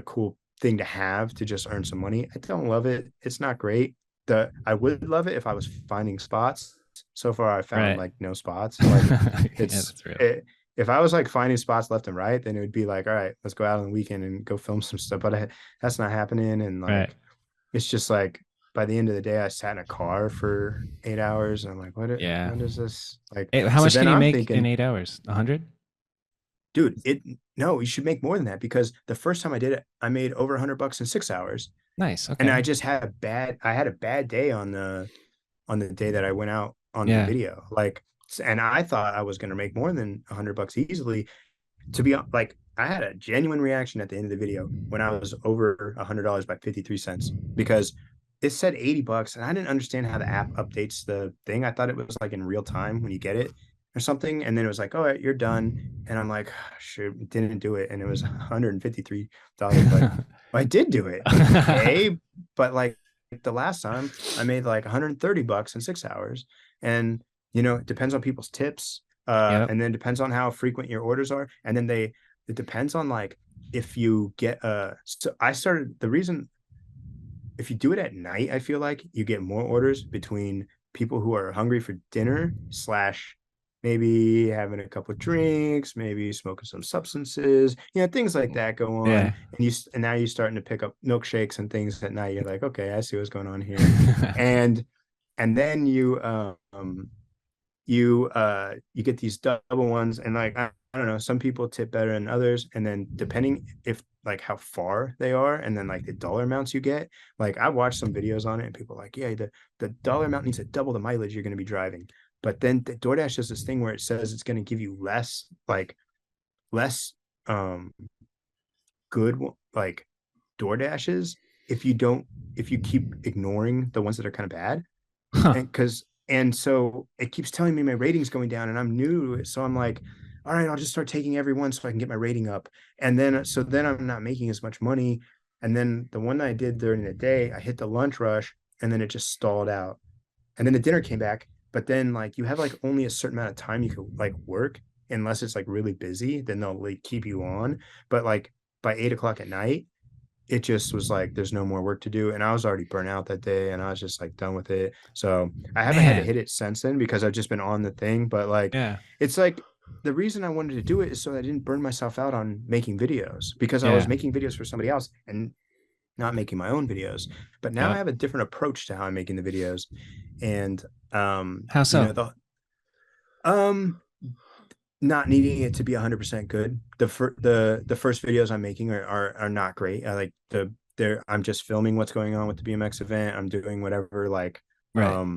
cool thing to have, to just earn some money. I don't love it. It's not great. I would love it if I was finding spots. So far I found Right. like no spots. Like Yeah, it's that's real. if I was like finding spots left and right, then it would be like, all right, let's go out on the weekend and go film some stuff. But that's not happening. And Right. like, it's just like by the end of the day, I sat in a car for 8 hours, and I'm like, Yeah. what is this like? Hey, how So much then can you I'm make in thinking, 8 hours? 100? dude, no, you should make more than that, because the first time I did it, I made over $100 in 6 hours. Nice. And Okay. I had a bad day on the day that I went out on the Yeah. video. Like, and I thought I was going to make more than $100 easily. To be like, I had a genuine reaction at the end of the video when I was over $100 by 53 cents because it said $80 and I didn't understand how the app updates the thing. I thought it was like in real time when you get it or something. And then it was like, all right, you're done. And I'm like, shoot, didn't do it. And it was $153. Like, well, I did do it. Okay. But like the last time I made like $130 in 6 hours. And, it depends on people's tips. Yep. And then depends on how frequent your orders are. And then it depends on like if you get so I started the reason if you do it at night, I feel like you get more orders between people who are hungry for dinner slash maybe having a couple of drinks, maybe smoking some substances, things like that go on. Yeah. And now you're starting to pick up milkshakes and things at night. You're like, okay, I see what's going on here. And then you get these double ones and like I don't know, some people tip better than others, and then depending if like how far they are and then like the dollar amounts you get. Like I watched some videos on it and people are like, yeah, the dollar amount needs to double the mileage you're going to be driving. But then the DoorDash does this thing where it says it's going to give you less um good like DoorDashes if you keep ignoring the ones that are kind of bad. Huh. And so it keeps telling me my rating's going down and I'm new to it. So I'm like, all right, I'll just start taking every one so I can get my rating up. And then I'm not making as much money. And then the one that I did during the day, I hit the lunch rush and then it just stalled out. And then the dinner came back, but then like you have like only a certain amount of time you could like work unless it's like really busy, then they'll like keep you on. But like by 8 o'clock at night, it just was like there's no more work to do, and I was already burnt out that day and I was just like done with it. So I haven't had to Man. hit it since then because I've just been on the thing. But like Yeah. it's like the reason I wanted to do it is so I didn't burn myself out on making videos because I was Yeah. making videos for somebody else and not making my own videos. But now I Yep. have a different approach to how I'm making the videos. And How so? um not needing it to be 100% good. The first videos I'm making are not great. I like I'm just filming what's going on with the BMX event. I'm doing whatever like Right.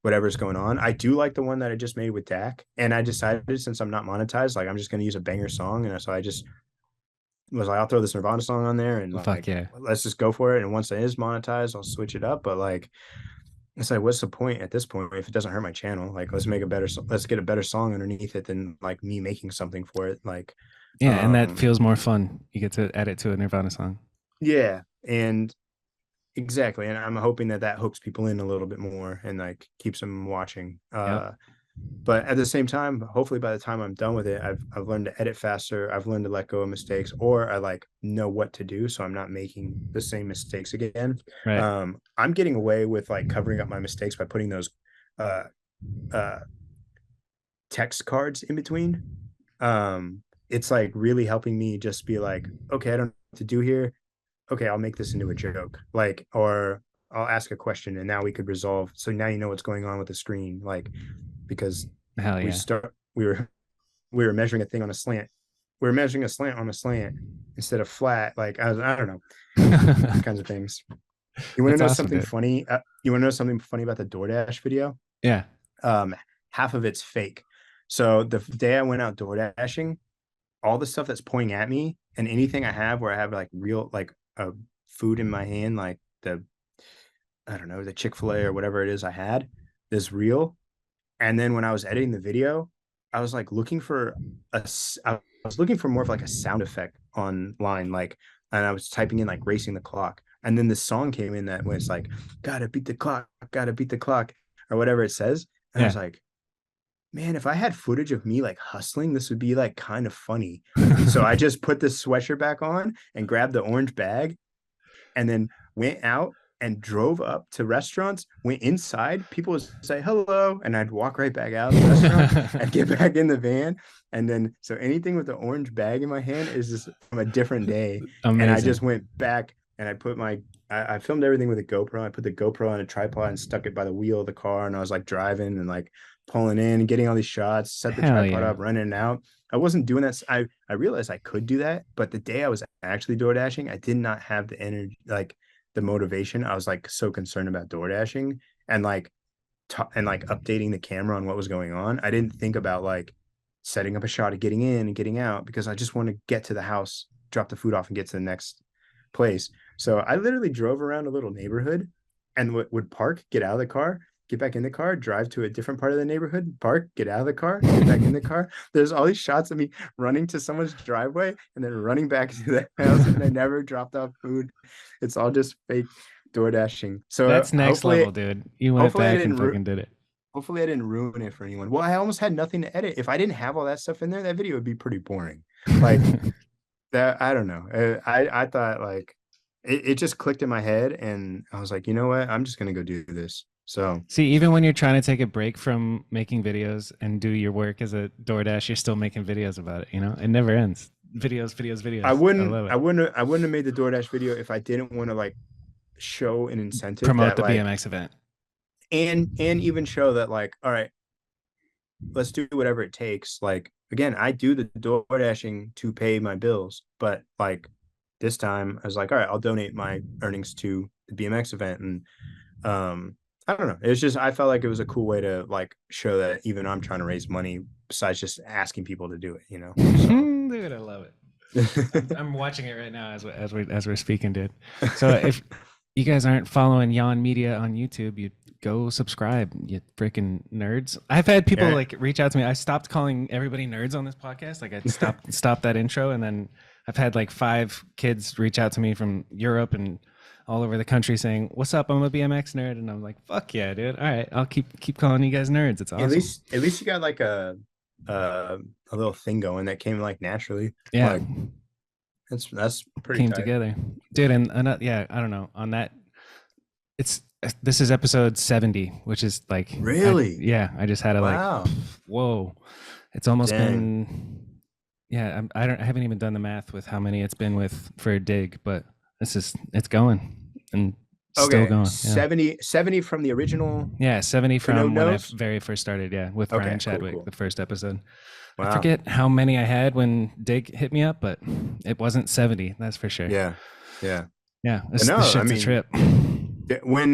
whatever's going on. I do like the one that I just made with Dak, and I decided since I'm not monetized, like I'm just going to use a banger song, and so I just was like, I'll throw this Nirvana song on there, and Fuck like yeah. let's just go for it. And once it is monetized, I'll switch it up. But like it's like, what's the point at this point if it doesn't hurt my channel? Like, let's get a better song underneath it than like me making something for it. Like, Yeah, and that um, feels more fun. You get to add it to a Nirvana song. yeah, and exactly. And I'm hoping that hooks people in a little bit more and like keeps them watching. Yep. But at the same time, hopefully by the time I'm done with it, I've learned to edit faster. I've learned to let go of mistakes, or I like know what to do, so I'm not making the same mistakes again. Right. I'm getting away with like covering up my mistakes by putting those uh uh text cards in between. It's like really helping me just be like, okay, I don't know what to do here. Okay, I'll make this into a joke. Like, or I'll ask a question and now we could resolve. So now you know what's going on with the screen. Like, because Hell we yeah. start we were measuring a thing on a slant. We were measuring a slant on a slant instead of flat. Like I don't know, those kinds of things. You want to That's know awesome, something dude. funny? You want to know something funny about the DoorDash video? Yeah. Um, Half of it's fake. So the day I went out door dashing, all the stuff that's pointing at me and anything I have where I have like real like food in my hand, like I don't know, the Chick-fil-A or whatever it is I had, is real. And then when I was editing the video, I was like looking for I was looking for more of like a sound effect online, like, and I was typing in like racing the clock. And then this song came in that when it's like, gotta beat the clock, or whatever it says. And I was Yeah. like, man, if I had footage of me like hustling, this would be like kind of funny. So I just put the sweatshirt back on and grabbed the orange bag and then went out and drove up to restaurants, went inside, people would say hello, and I'd walk right back out of the restaurant and get back in the van. And then so anything with the orange bag in my hand is just from a different day. And I just Amazing. went back and I filmed everything with a GoPro. I put the GoPro on a tripod and stuck it by the wheel of the car. And I was like driving and like pulling in and getting all these shots, set the Hell tripod yeah. up, running out. I wasn't doing that. I realized I could do that, but the day I was actually door dashing, I did not have the energy. Like the motivation. I was like so concerned about door dashing and like and like updating the camera on what was going on. I didn't think about like setting up a shot of getting in and getting out because I just want to get to the house, drop the food off, and get to the next place. So I literally drove around a little neighborhood and would park, get out of the car, get back in the car, drive to a different part of the neighborhood, park, get out of the car, get back in the car. There's all these shots of me running to someone's driveway and then running back to the house, and I never dropped off food. It's all just fake door dashing. So That's next level, dude. You went back and fucking did it. Hopefully I didn't ruin it for anyone. Well, I almost had nothing to edit. If I didn't have all that stuff in there, that video would be pretty boring. Like that, I don't know. I thought like it just clicked in my head, and I was like, you know what? I'm just gonna go do this. So see, even when you're trying to take a break from making videos and do your work as a DoorDash, you're still making videos about it. You know, it never ends. Videos. I wouldn't have made the DoorDash video if I didn't want to like show an incentive, promote that, the like, BMX event, and even show that like, all right, let's do whatever it takes. Like, again, I do the door dashing to pay my bills, but like this time I was like, all right, I'll donate my earnings to the BMX event. And I don't know, it's just, I felt like it was a cool way to like show that even I'm trying to raise money besides just asking people to do it, you know. So. Dude, I love it. I'm watching it right now as we're speaking, dude. So if you guys aren't following YAWN Media on YouTube, you go subscribe, you freaking nerds. I've had people like reach out to me. I stopped calling everybody nerds on this podcast. Like I stopped that intro, and then I've had like 5 kids reach out to me from Europe and all over the country saying, "What's up? I'm a BMX nerd," and I'm like, "Fuck yeah, dude! All right, I'll keep calling you guys nerds. It's awesome." At least you got like a little thing going that came like naturally. Yeah, like, that's pretty came tight. together, dude. And yeah, I don't know on that. This is episode 70, which is like really, I just had a like, whoa, it's almost been, yeah. I haven't even done the math with how many it's been with for Dig, but it's going and still going. 70 from the original. Yeah, 70 from when I very first started. Yeah, with Ryan Chadwick, cool. The first episode. Wow. I forget how many I had when Dig hit me up, but it wasn't 70. That's for sure. Yeah. This shit's a trip. When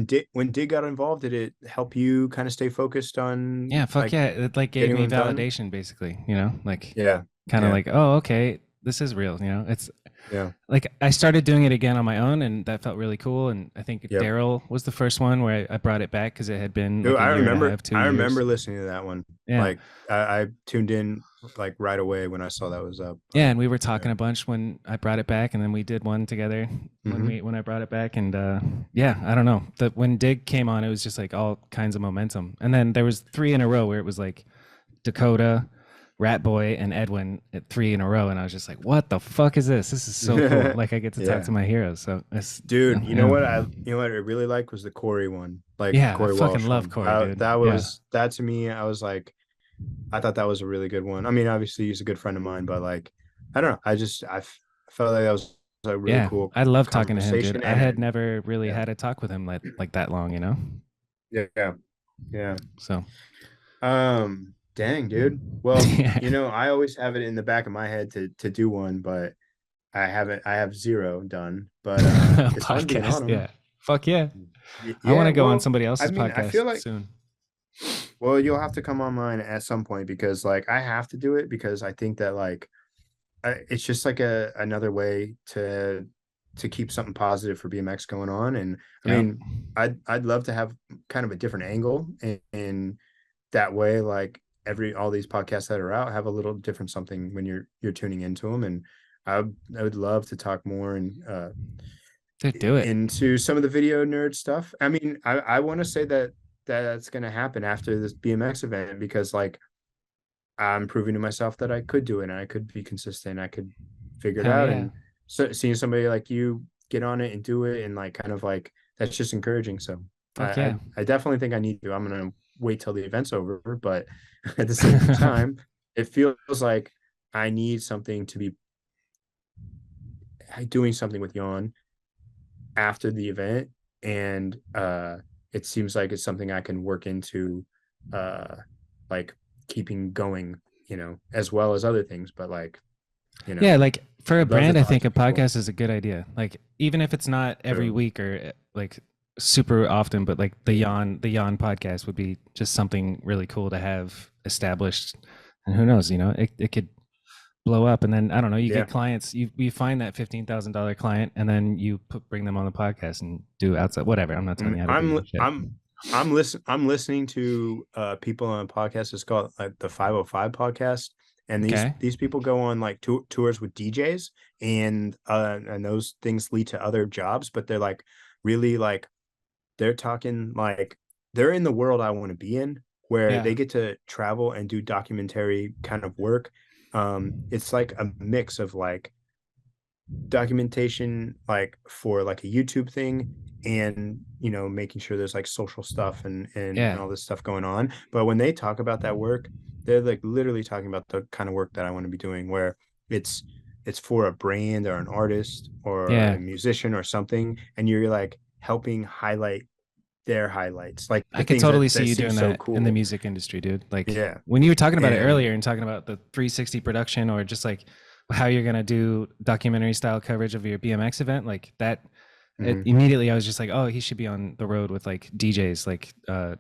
Dig got involved, did it help you kind of stay focused on? Yeah, fuck like, yeah. It like gave me validation, done? Basically. You know, like kind of like, oh, okay, this is real. You know, it's like I started doing it again on my own, and that felt really cool. And I think Daryl was the first one where I brought it back because it had been. Like I remember listening to that one. Yeah. Like I tuned in like right away when I saw that was up. Yeah, and we were talking a bunch when I brought it back, and then we did one together when I brought it back, and I don't know. When Dig came on, it was just like all kinds of momentum, and then there was 3 in a row where it was like Dakota, Rat Boy, and Edwin at 3 in a row, and I was just like, "What the fuck is this? This is so cool!" Like I get to talk to my heroes. So, dude, you know what I really liked was the Corey one. Like, Corey I fucking love Corey. Dude. That was that to me. I was like, I thought that was a really good one. I mean, obviously he's a good friend of mine, but like, I don't know. I felt like that was a really cool. I love talking to him, dude. I had never really had a talk with him like that long, you know? Yeah. So, dang, dude. Well, you know, I always have it in the back of my head to do one, but I have 0 done. But it's fun being on them. Yeah. Fuck yeah. I want to go on somebody else's podcast I feel like, soon. Well, you'll have to come on mine at some point because like I have to do it because I think that like it's just like another way to keep something positive for BMX going on. And I mean, I'd love to have kind of a different angle, and that way, like all these podcasts that are out have a little different something when you're tuning into them. And I would love to talk more and do it into some of the video nerd stuff. I mean, I want to say that's going to happen after this BMX event because like I'm proving to myself that I could do it and I could be consistent. I could figure it out. And so seeing somebody like you get on it and do it and like kind of like that's just encouraging. So I definitely think I need to. I'm going to wait till the event's over, but at the same time, it feels like I need something to be doing something with YAWN after the event. And it seems like it's something I can work into like keeping going, you know, as well as other things. But like you know. Yeah, like for a Love to brand, I talk think to a people. podcast is a good idea. Like even if it's not every True. week or like super often, but like the Yawn podcast would be just something really cool to have established. And who knows, it could blow up, and then I don't know, you get Yeah. clients, you find that $15,000 client, and then you bring them on the podcast and do outside whatever. I'm not telling you how to do shit. I'm listening to people on a podcast. It's called the 505 podcast, and Okay. these people go on like tours with DJs, and those things lead to other jobs, but they're like really like they're talking like they're in the world I want to be in, where Yeah. they get to travel and do documentary kind of work. It's like a mix of like documentation like for like a YouTube thing, and making sure there's like social stuff and Yeah. all this stuff going on. But when they talk about that work, they're like literally talking about the kind of work that I want to be doing, where it's it's for a brand or an artist or Yeah. a musician or something, and you're like helping highlight their highlights, like the I could things totally that see you seem doing so that in the cool. music industry, dude. Like Yeah. when you were talking about it And earlier and talking about the 360 production or just like how you're going to do documentary style coverage of your BMX event, like that, mhm. immediately I was just like, oh, he should be on the road with like DJs, like, that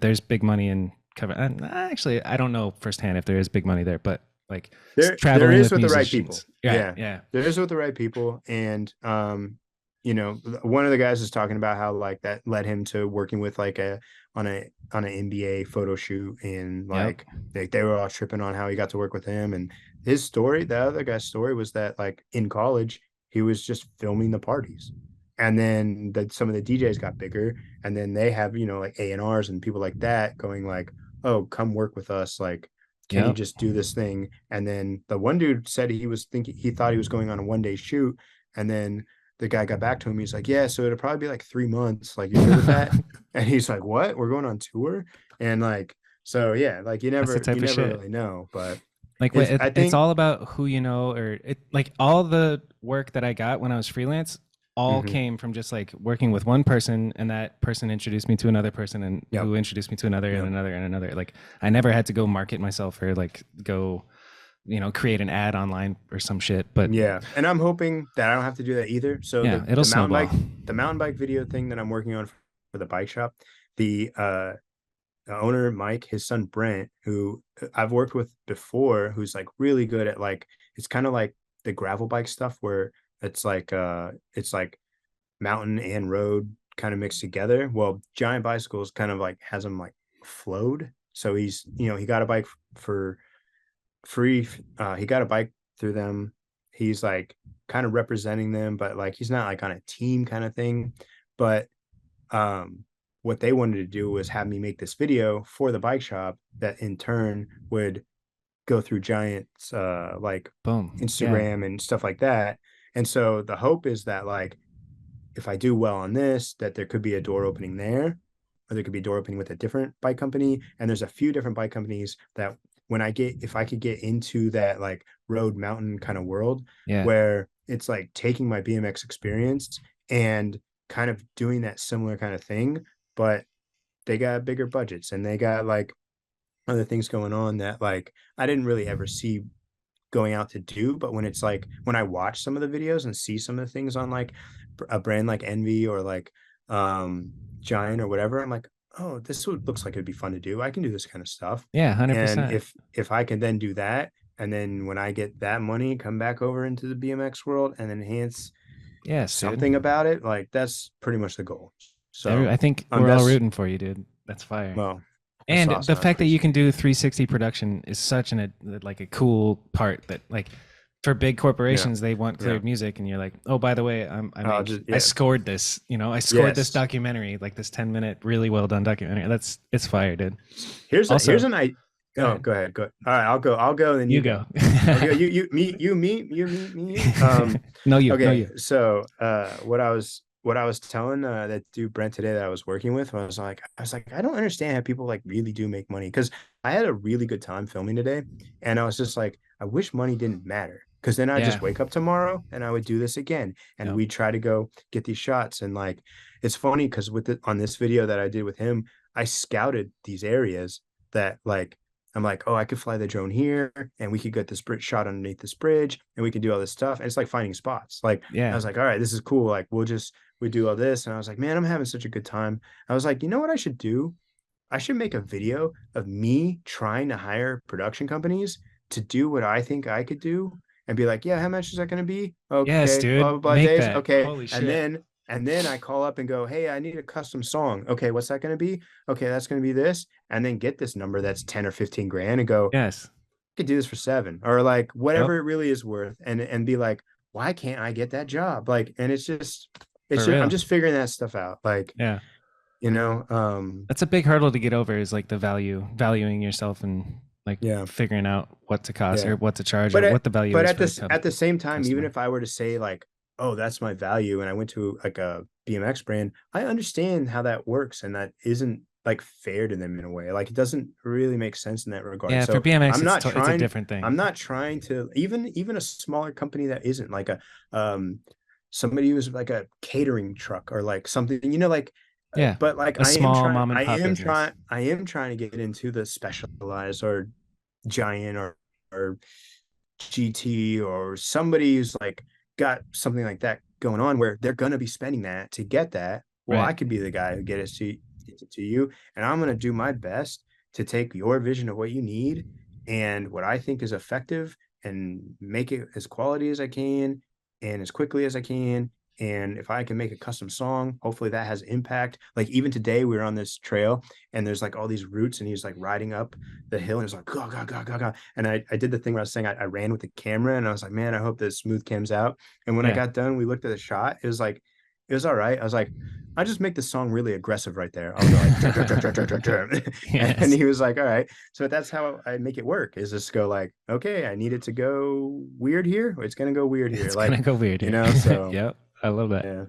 there's big money in cover. And actually, I don't know firsthand if there is big money there, but like There traveling is with with the right people. musicians. Yeah. Yeah. Yeah. There is with the right people. And one of the guys is talking about how like that led him to working with like a on an NBA photo shoot, and Yep. like they were all tripping on how he got to work with him. And his story, the other guy's story, was that like in college he was just filming the parties. And then some of the DJs got bigger, and then they have, like A&Rs and people like that going like, oh, come work with us, like can you Yep. just do this thing? And then the one dude said he thought he was going on a 1 day shoot. And then the guy got back to him. He's like, yeah, so it'll probably be like 3 months. Like, you're good with that? And he's like, what? We're going on tour? And like, so yeah, like That's the you type of never shit. really know. But Like I it's think, all about who you know, or it like all the work that I got when I was freelance all mhm, came from just like working with one person, and that person introduced me to another person, and yep, who introduced me to another and yep, another and another. Like I never had to go market myself or like go, create an ad online or some shit. But yeah. And I'm hoping that I don't have to do that either. So yeah, it'll snowball. the mountain bike video thing that I'm working on for the bike shop, the the owner Mike, his son Brent, who I've worked with before, who's like really good at like it's kind of like the gravel bike stuff, where it's like mountain and road kind of mixed together. Well, Giant Bicycles kind of like has him like flowed. So he's, he got a bike for free. He got a bike through them. He's like kind of representing them, but like he's not like on a team kind of thing. But what they wanted to do was have me make this video for the bike shop that in turn would go through Giant's like Boom. Yeah. Instagram and stuff like that. And so the hope is that like if I do well on this, that there could be a door opening there, or there could be a door opening with a different bike company. And there's a few different bike companies that if I could get into that like road mountain kind of world, Yeah. where it's like taking my BMX experience and kind of doing that similar kind of thing, but they got bigger budgets and they got like other things going on that like I didn't really ever see going out to do. But when it's like when I watch some of the videos and see some of the things on like a brand like Envy or like Giant or whatever, I'm like, oh, looks like it'd be fun to do. I can do this kind of stuff. Yeah. And 100%. if I can then do that, and then when I get that money, come back over into the BMX world and enhance Yes, dude. something about it, like that's pretty much the goal. So I think we're all that's rooting for you, dude. That's fire. well, that's And the awesome. I fact that you appreciate can do 360 production is such like a cool part that like for big it. Yeah. corporations they want Yeah. cleared music, and you're like, oh, by the way, I Yeah. scored this, I scored this Yes. documentary, like this 10-minute really well done documentary. It's fire, dude. Here's Also, an I go Oh, ahead. go ahead. Go. All right, I'll go, then You you go. go. Okay, me. No, you. No, Okay, you. so what I was telling that dude Brent today that I was working with, I was like, I don't understand how people like really do make money, because I had a really good time filming today, and I was just like, I wish money didn't matter, because then I Yeah. just wake up tomorrow and I would do this again, and Yep. we try to go get these shots. And like it's funny because on this video that I did with him, I scouted these areas that like I'm like, oh, I could fly the drone here and we could get this bridge shot underneath this bridge and we could do all this stuff. And it's like finding spots. Like I Yeah. was like, all right, this is cool. Like we do all this. And I was like, man, I'm having such a good time. I was like, you know what I should do? I should make a video of me trying to hire production companies to do what I think I could do and be like, yeah, how much is that going to be? Yes, Okay, blah, blah, dude. blah Make days. that. Okay. Holy shit. And then I call up and go, hey, I need a custom song. Okay, what's that going to be? Okay, that's going to be this. And then get this number that's 10 or 15 grand and go, Yes. I could do this for 7 or like Yep. whatever it really is worth. And be like, why can't I get that job? Like, and For I'm real. just figuring that stuff out. Like, Yeah. you know, That's a big hurdle to get over is like the valuing yourself and like yeah. figuring out what to cost Yeah. or what to charge or what the value But is at for the this at the same time, even customer. if I were to say like, oh, that's my value, and I went to like a BMX brand, I understand how that works, and that isn't like fair to them in a way. Like it doesn't really make sense in that regard. Yeah, for So BMX, I'm not it's a trying. different thing. I'm not trying to even a smaller company that isn't like a somebody who's like a catering truck or like something, like Yeah, but like a small mom and pop business. I am trying to get into the specialized or giant or GT or somebody who's like got something like that going on where they're going to be spending that to get that. Well, Right. I could be the guy who gets it to you, and I'm going to do my best to take your vision of what you need and what I think is effective and make it as quality as I can and as quickly as I can. And if I can make a custom song, hopefully that has impact. Like even today, we were on this trail and there's like all these roots, and he's like riding up the hill and it's like, go, go, go, go, go. And I did the thing where I was saying I ran with the camera and I was like, man, I hope this smooth cams out. And when I Yeah. got done, we looked at the shot. It was all right. I was like, I just make the song really aggressive right there. I'll go like, and Yes. he was like, all right. So that's how I make it work is just go like, okay, I need it to go weird here. It's going to go weird here. It's gonna Like, go weird here. so Yep. I love that. yeah.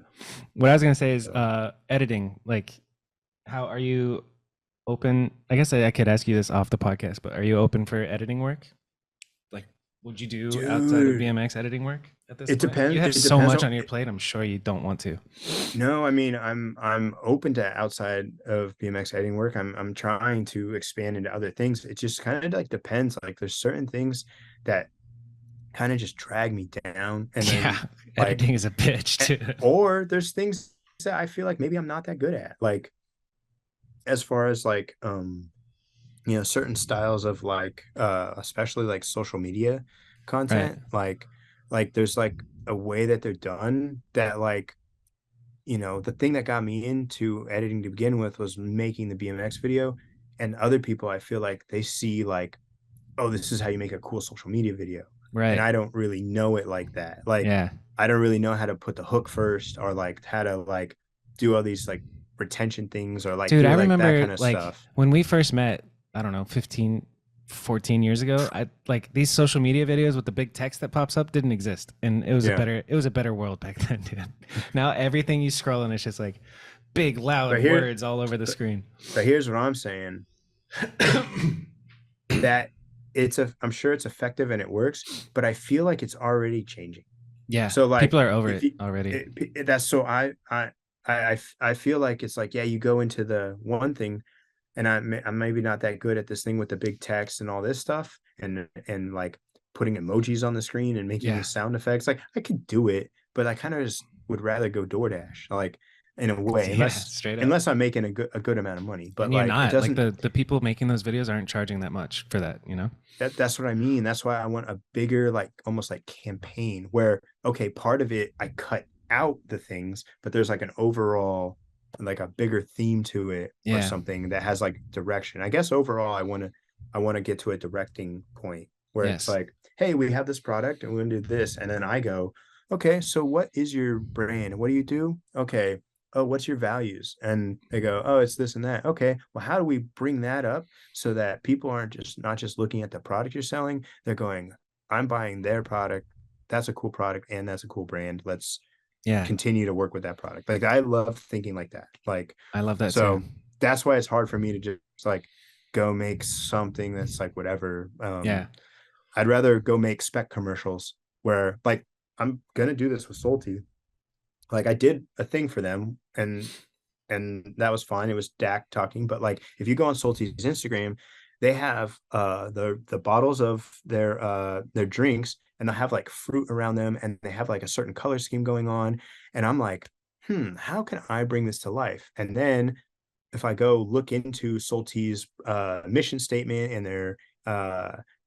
What I was gonna say is So, editing. Like how are you open? I guess I could ask you this off the podcast, but are you open for editing work? Like would you do outside of dude, BMX editing work at this it point? You depends. have It so depends much on on your plate, I'm sure you don't want to. No, I mean, I'm open to outside of BMX editing work. I'm trying to expand into other things. It just kind of like depends. Like there's certain things that kind of just drag me down, and Yeah. then like, Editing is a bitch too. or there's things that I feel like maybe I'm not that good at. Like as far as like certain styles of like especially like social media Right. content. Like there's like a way that they're done that like the thing that got me into editing to begin with was making the BMX video. And other people, I feel like they see like, oh, this is how you make a cool social media video. And Right. I don't really know it like that. Like, Yeah. I don't really know how to put the hook first or like how to like do all these like retention things or like Dude, do I like that remember kind of like stuff. when we first met, I don't know, 15, 14 years ago, I like these social media videos with the big text that pops up didn't exist. And Yeah. it was a better world back then, dude. Now everything you scroll and it's just like big loud But here, words all over the but, screen. but here's what I'm saying that I'm sure it's effective and it works, but I feel like it's already changing. Yeah. So like People are over if it you already. that's so I feel like it's like, yeah, you go into the one thing and I'm maybe not that good at this thing with the big text and all this stuff and like putting emojis on the screen and making the Yeah. sound effects. Like I could do it, but I kind of just would rather go DoorDash, like in a way, Yeah, straight up. unless I'm making a good amount of money. But And you're like it not like doesn't the people making those videos aren't charging that much for that, you know? that's what I mean. That's why I want a bigger, like almost like campaign where, okay, part of it, I cut out the things, but there's like an overall, like a bigger theme to it or Yeah. something that has like direction. I guess overall, I want to get to a directing point where it's Yes. like, hey, we have this product and we're going to do this. And then I go, okay, so what is your brand? What do you do? Okay. Oh, what's your values? And they go, oh, it's this and that. Okay. Well, how do we bring that up so that people aren't just not just looking at the product you're selling? They're going, I'm buying their product. That's a cool product and that's a cool brand. Let's Yeah. continue to work with that product. Like I love thinking like that. Like, I love that too. so that's why it's hard for me to just like go make something that's like whatever. Yeah. I'd rather go make spec commercials where like I'm gonna do this with Salty. Like I did a thing for them and that was fine. It was Dak talking, but like if you go on Salty's Instagram, they have the bottles of their drinks, and they'll have like fruit around them, and they have like a certain color scheme going on. And I'm like, how can I bring this to life? And then if I go look into Salty's mission statement and their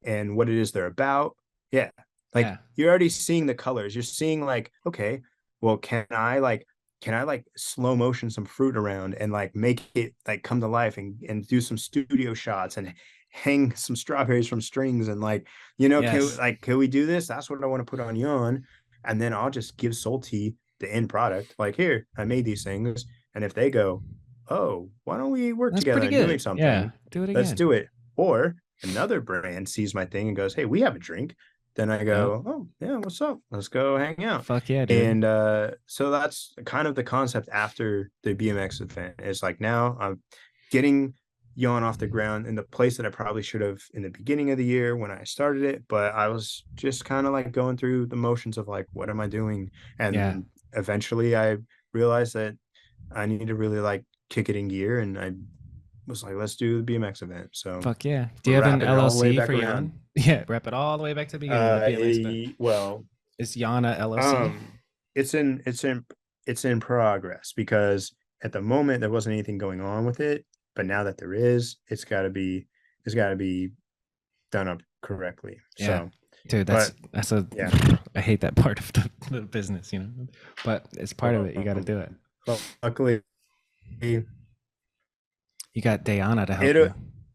and what it is they're about, yeah, like Yeah. you're already seeing the colors. You're seeing like, okay, well, can I slow motion some fruit around and like make it like come to life and do some studio shots and hang some strawberries from strings and like, Yes. can we do this? That's what I want to put on Yawn. And then I'll just give Salty the end product. Like, here, I made these things. And if they go, oh, why don't we work That's together pretty on doing good. Yeah. something? Do it Let's again. do it. Or another brand sees my thing and goes, hey, we have a drink. Then I Yep. go, oh yeah, what's up? Let's go hang out. Fuck yeah, dude. And so that's kind of the concept after the BMX event. It's like now I'm getting Yawn off the ground in the place that I probably should have in the beginning of the year when I started it, but I was just kind of like going through the motions of like, what am I doing? And Yeah. eventually I realized that I need to really like kick it in gear, and I was like, let's do the BMX event. So Fuck yeah. Do you have an wrapping it all the way LLC back for around. Yawn? Yeah, wrap it all the way back to the beginning. The BMX event. Well, Is Yawn a LLC? it's in progress, because at the moment there wasn't anything going on with it, but now that there is, it's got to be done up correctly. Yeah. So, Dude, but that's a yeah, I hate that part of the business, you know. But it's part of it. You got to do it. well, luckily You got Dayana to help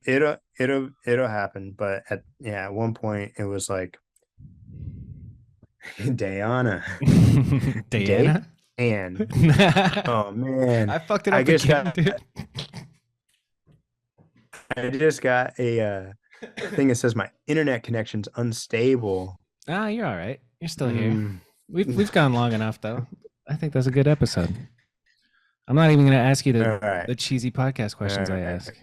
it'll you. it'll happen. But at one point it was like, Diana, Dayana? and oh man, I fucked it up I just again, got dude. I just got a thing that says my internet connection's unstable. Ah, you're all right. You're still here. Mm. We've gone long enough though. I think that's a good episode. I'm not even gonna ask you All right. the cheesy podcast questions All I right. ask.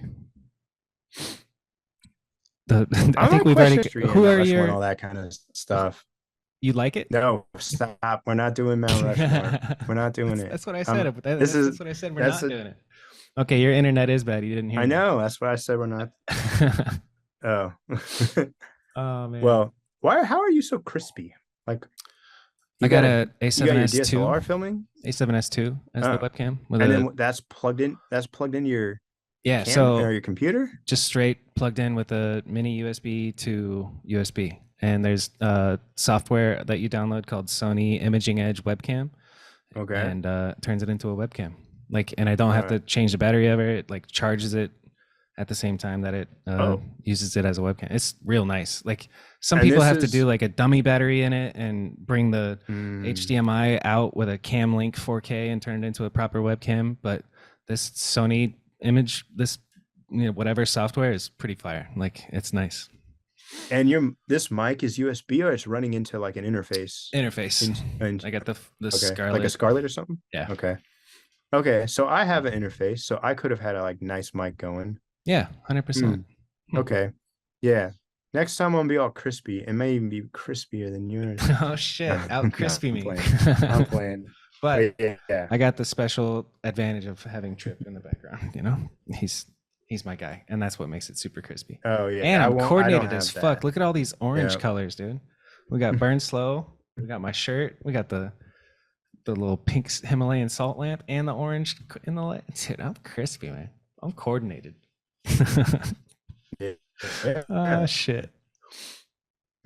I I think like we've Quest already. History Who and are Mount Rushmore and your? all that kind of stuff. You like it? No, stop. We're not doing Mount Rushmore. We're not doing it. That's what I said. This is That's what I said. We're not doing it. Okay, your internet is bad. You didn't hear I me. know. That's what I said. We're not. Oh. Oh man. Well, how are you so crispy? Like, I got a a you got your A7S2. DSLR filming? A7S2 as the webcam. And then that's plugged in. That's plugged into your so or your computer. Just straight plugged in with a mini USB to USB. And there's software that you download called Sony Imaging Edge Webcam. Okay. And turns it into a webcam. And I don't have to change the battery ever. It like charges it at the same time that it uses it as a webcam. It's real nice. Like some people have to do like a dummy battery in it and bring the HDMI out with a Cam Link 4K and turn it into a proper webcam. But this Sony image, whatever software is pretty fire. Like it's nice. And this mic is USB, or it's running into like an interface? I got the Scarlett. Like a Scarlett or something? Yeah. Okay. So I have an interface, so I could have had a like nice mic going. Yeah, 100%. Okay. Yeah. Next time I'll be all crispy. It may even be crispier than yours. Oh shit! Out crispy me. I'm playing. But yeah, I got the special advantage of having Trip in the background. You know, he's my guy, and that's what makes it super crispy. Oh yeah, and I'm coordinated as fuck. Look at all these orange colors, dude. We got Burn Slow. We got my shirt. We got the little pink Himalayan salt lamp and the orange in the light. Dude, I'm crispy, man. I'm coordinated. Oh shit.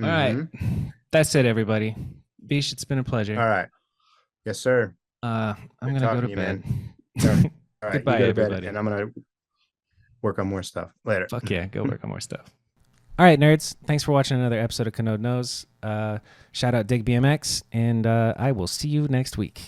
All right. That's it, everybody. Veesh, it's been a pleasure. All right. Yes, sir. I'm gonna go to bed. All right. Goodbye, everybody. And I'm gonna work on more stuff later. Fuck yeah, go work on more stuff. All right, nerds. Thanks for watching another episode of Kanode Knows. Shout out Dig BMX, and I will see you next week.